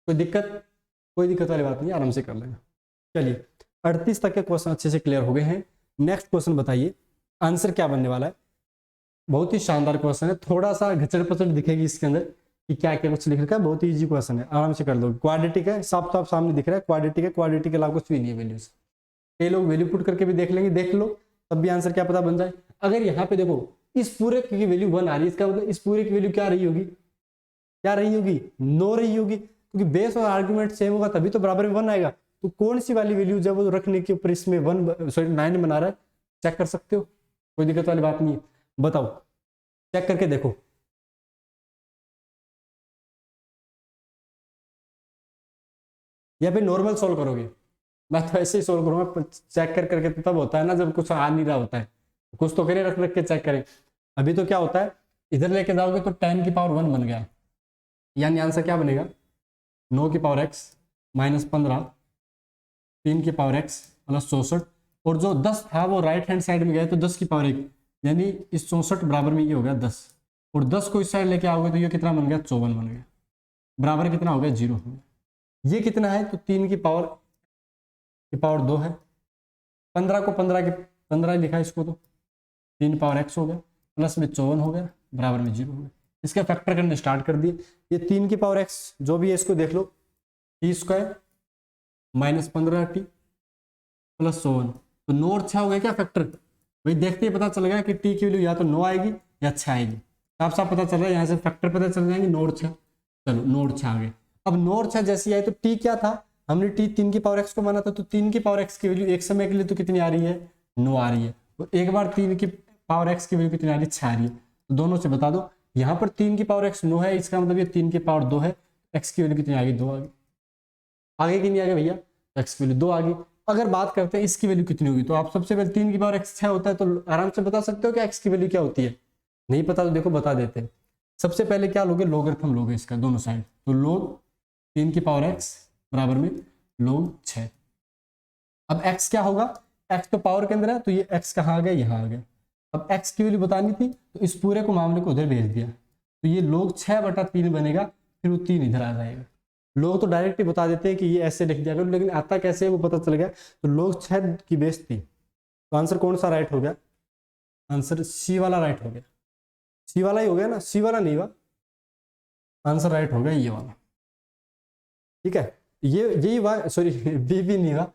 S1: कोई दिक्कत वाली बात नहीं, आराम से कर लेना। चलिए 38 तक के क्वेश्चन अच्छे से क्लियर हो गए हैं। नेक्स्ट क्वेश्चन बताइए आंसर क्या बनने वाला है। बहुत ही शानदार क्वेश्चन है, थोड़ा सा घचड़ पचड़ दिखेगी इसके अंदर कि क्या क्या कुछ लिख रखा है, बहुत ही इजी क्वेश्चन है, आराम से कर दो। क्वाड्रेटिक है, साफ साफ सामने दिख रहा है, क्वाड्रेटिक के अलावा कुछ भी नहीं है वैल्यूज। कई लोग वैल्यू पुट करके भी देख लेंगे, देख लो तब भी आंसर क्या पता बन जाए। अगर यहाँ पे देखो इस पूरे की वैल्यू 1 आ रही है, इसका मतलब इस पूरे की वैल्यू क्या रही होगी, नो रही होगी, क्योंकि बेस और आर्गुमेंट सेम होगा तभी तो बराबर में 1 आएगा। तो कौन सी वाली वैल्यू जब वो रखने के ऊपर इसमें 9 बना रहा है, चेक कर सकते हो, कोई दिक्कत वाली बात नहीं है। बताओ, चेक करके देखो। या फिर नॉर्मल सोल्व करोगे, मैं तो ऐसे ही सोल्व करूंगा, चेक करके तो तब होता है ना जब कुछ आ नहीं रहा होता है, कुछ तो करें, रख के चेक करें। अभी तो क्या होता है, इधर लेके जाओगे तो 10 की पावर 1 बन गया, यानी आंसर क्या बनेगा, 9 की पावर x -15, 3 की पावर x +64, और जो 10 था वो राइट हैंड साइड में गया तो 10 की पावर 1, यानी इस 64 बराबर में ये हो गया 10, और 10 को इस साइड लेके आओगे तो ये कितना बन गया, 54 बन गया, बराबर कितना हो गया, 0 हो गया। ये कितना है, तो 3 की पावर 2 है, 15 को 15 लिखा इसको, तो 3 पावर x हो गया, प्लस में 54 हो गया, बराबर में 0 हो गया। इसका फैक्टर करने स्टार्ट कर दिए। ये 3 की पावर x जो भी है इसको देख लो, t² -15t +1, तो 9 और 6 हो गया क्या फैक्टर, वही देखते ही पता चल गया कि t की वैल्यू या तो 9 आएगी या 6 आएगी। साफ साफ पता चल रहा है, यहाँ से फैक्टर पता चल जाएंगे, नोड 6। चलो नोड 6 आ गए। अब नोड 6 जैसी आई तो टी क्या था, हमने टी 3 की पावर x को माना था, तो 3 की पावर x की वैल्यू एक समय के लिए तो कितनी आ रही है, 9 आ रही है। तो एक बार 3 की पावर x की वैल्यू कितनी आ रही है, 6 आ रही है। तो दोनों से बता दो, यहाँ पर 3 की पावर x 9 है, इसका मतलब ये 3 की पावर 2 है, x की वैल्यू कितनी आ गई, 2 आ गई। आगे की नहीं आ गई भैया, x की वैल्यू 2 आ गई। अगर बात करते हैं इसकी वैल्यू कितनी होगी, तो आप सबसे पहले 3 की पावर x 6 होता है, तो आराम से बता सकते हो कि x की वैल्यू क्या होती है। नहीं पता तो देखो बता देते हैं। सबसे पहले क्या लोगे, लोगरिथम लोगे इसका दोनों साइड, तो लोग 3 की पावर x बराबर में लोग 6। अब x क्या होगा, x तो पावर के अंदर है, तो ये x कहाँ आ गया, यहाँ आ गया। अब x की वैल्यू बतानी थी, तो इस पूरे को मामले को उधर भेज दिया, तो ये लोग 6/3 बनेगा, फिर वो 3 इधर आ जाएगा। लोग तो डायरेक्ट ही बता देते हैं कि ये ऐसे लिख दिया करो, लेकिन आता कैसे है वो पता चल गया। तो लोग 6 की बेस थी, तो आंसर कौन सा राइट हो गया, आंसर सी वाला राइट हो गया। सी वाला ही हो गया ना, सी वाला नहीं हुआ, आंसर राइट हो गया ये वाला। ठीक है, ये यही हुआ, सॉरी बी भी नहीं हुआ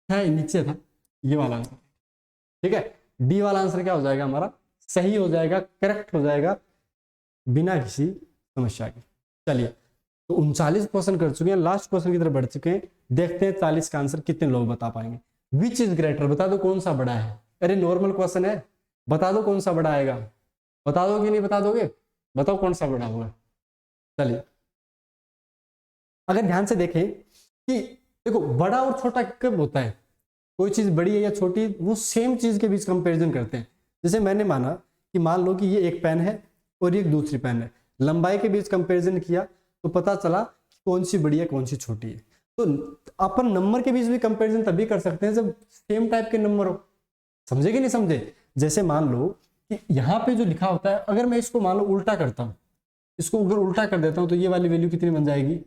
S1: है, नीचे था ये वाला आंसर। ठीक है, डी वाला आंसर क्या हो जाएगा हमारा, सही हो जाएगा, करेक्ट हो जाएगा, बिना किसी समस्या के। चलिए, तो 39 क्वेश्चन कर चुके हैं, लास्ट क्वेश्चन की तरफ बढ़ चुके हैं। देखते हैं 40 का आंसर कितने लोग बता पाएंगे। विच इज ग्रेटर, बता दो कौन सा बड़ा है। अरे नॉर्मल क्वेश्चन है, बता दो कौन सा बड़ा आएगा। बता दोगे नहीं बता दोगे, बताओ कौन सा बड़ा होगा। चलिए, अगर ध्यान से देखें कि देखो बड़ा और छोटा कब होता है, कोई चीज बड़ी है या छोटी, वो सेम चीज के बीच कंपैरिजन करते हैं। जैसे मैंने माना कि मान लो कि ये एक पेन है और ये एक दूसरी पेन है, लंबाई के बीच कंपैरिजन किया तो पता चला कौन सी बड़ी है कौन सी छोटी है। तो अपन नंबर के बीच भी कंपैरिजन तभी कर सकते हैं जब सेम टाइप के नंबर हो। समझे कि नहीं समझे। जैसे मान लो कि यहाँ पे जो लिखा होता है, अगर मैं इसको मान लो उल्टा करता हूँ, इसको अगर उल्टा कर देता हूँ, तो ये वाली वैल्यू कितनी बन जाएगी,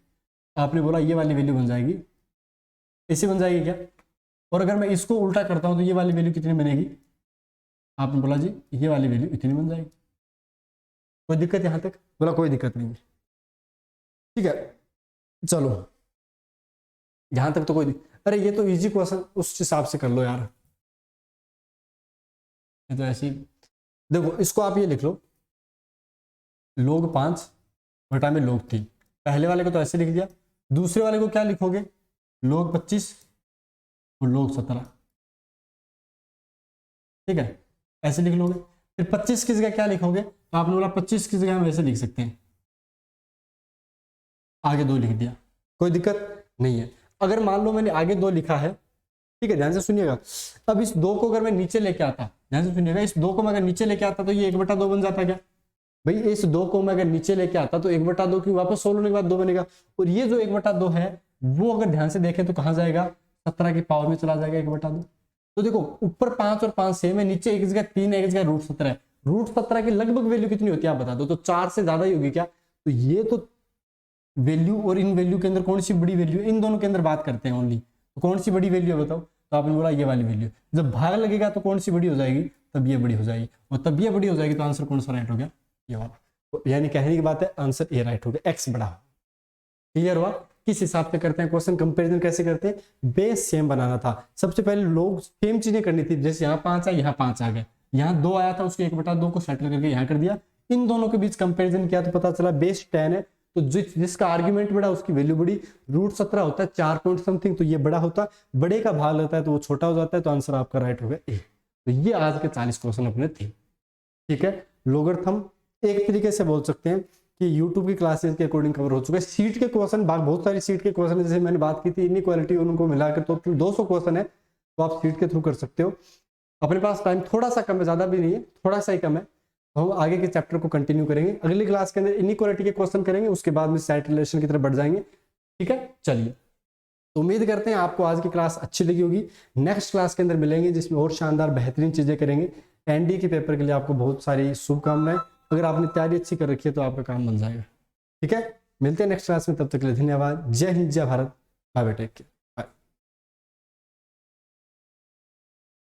S1: आपने बोला ये वाली वैल्यू बन जाएगी, ऐसी बन जाएगी क्या। और अगर मैं इसको उल्टा करता हूं तो ये वाली वैल्यू कितनी बनेगी, आपने बोला जी ये वाली वैल्यू इतनी बन जाएगी। कोई दिक्कत यहां तक, बोला कोई दिक्कत नहीं है। ठीक है, चलो यहां तक तो कोई अरे ये तो इजी क्वेश्चन, उस हिसाब से कर लो यार। ये तो ऐसी, देखो इसको आप ये लिख लो, लोग 5 बटा में लोग 3। पहले वाले को तो ऐसे लिख दिया, दूसरे वाले को क्या लिखोगे, लोग 25 और लोग 17। ठीक है, ऐसे लिख लोगे। फिर 25 की जगह क्या लिखोगे, तो आपने बोला 25 की जगह हम ऐसे लिख सकते हैं, आगे 2 लिख दिया, कोई दिक्कत नहीं है। अगर मान लो मैंने आगे 2 लिखा है, ठीक है ध्यान से सुनिएगा। अब इस 2 को अगर मैं नीचे लेके आता, ध्यान से सुनिएगा, इस 2 को मैं अगर नीचे लेके आता तो ये 1/2 बन जाता क्या भाई। इस 2 को मैं अगर नीचे लेके आता तो 1/2 की वापस सोल्व होने के बाद 2 बनेगा, और ये जो 1/2 है वो अगर ध्यान से देखें तो कहां जाएगा, 17 की पावर में चला जाएगा 1/2। तो देखो ऊपर 5 और 5 सेम है, नीचे एक जगह 3 एक जगह √17 है। √17 की लगभग वैल्यू कितनी होती है आप बता दो, तो 4 से ज्यादा ही होगी क्या। तो ये तो वैल्यू और इन वैल्यू के अंदर कौन सी बड़ी वैल्यू, इन दोनों के अंदर बात करते हैं ओनली, तो कौन सी बड़ी वैल्यू है बताओ। तो आपने बोला ये वाली वैल्यू, जब भाग लगेगा तो कौन सी बड़ी हो जाएगी, तब ये बड़ी हो जाएगी, और तब ये बड़ी हो जाएगी, तो आंसर कौन सा राइट हो गया, ये वाला। तो यानी कहने की बात है आंसर ए राइट हो गया, एक्स बड़ा। क्लियर हुआ। किस हिसाब से करते हैं क्वेश्चन, कंपैरिजन कैसे करते हैं, बेस सेम बनाना था। सबसे पहले लोग सेम चीजें करनी थी, जैसे यहाँ 5 है यहाँ 5 आ गया, यहाँ 2 आया था उसके 1/2 को सेटल करके यहाँ कर दिया, इन दोनों के बीच कंपैरिजन किया तो पता चला बेस 10 है, तो जिसका आर्ग्यूमेंट बड़ा उसकी वैल्यू बड़ी। √17 होता है 4 पॉइंट समथिंग, तो ये बड़ा होता, बड़े का भाग लगता है तो वो छोटा हो जाता है, तो आंसर आपका राइट हो गया ए। तो ये आज के 40 क्वेश्चन अपने थे। ठीक है, लोगरिथम एक तरीके से बोल सकते हैं कि YouTube की क्लासेस के अकॉर्डिंग कवर हो चुका है। सीट के क्वेश्चन बहुत सारी सीट के क्वेश्चन है, जैसे मैंने बात की थी इनइक्वालिटी, उनको मिलाकर तो 200 क्वेश्चन है, तो आप सीट के थ्रू कर सकते हो। अपने पास टाइम थोड़ा सा कम है, ज्यादा भी नहीं है, थोड़ा सा ही कम है। हम आगे के चैप्टर को कंटिन्यू करेंगे, अगली क्लास के अंदर इनइक्वालिटी के क्वेश्चन करेंगे, उसके बाद में सेट रिलेशन की तरफ बढ़ जाएंगे। ठीक है, चलिए, तो उम्मीद करते हैं आपको आज की क्लास अच्छी लगी होगी। नेक्स्ट क्लास के अंदर मिलेंगे जिसमें और शानदार बेहतरीन चीजें करेंगे। एनडी के पेपर के लिए आपको बहुत सारी शुभकामनाएं। अगर आपने तैयारी अच्छी कर रखी है तो आपका काम बन जाएगा। ठीक है, मिलते हैं नेक्स्ट क्लास में, तब तक के लिए धन्यवाद। जय हिंद, जय Bharat, bye bye, take care.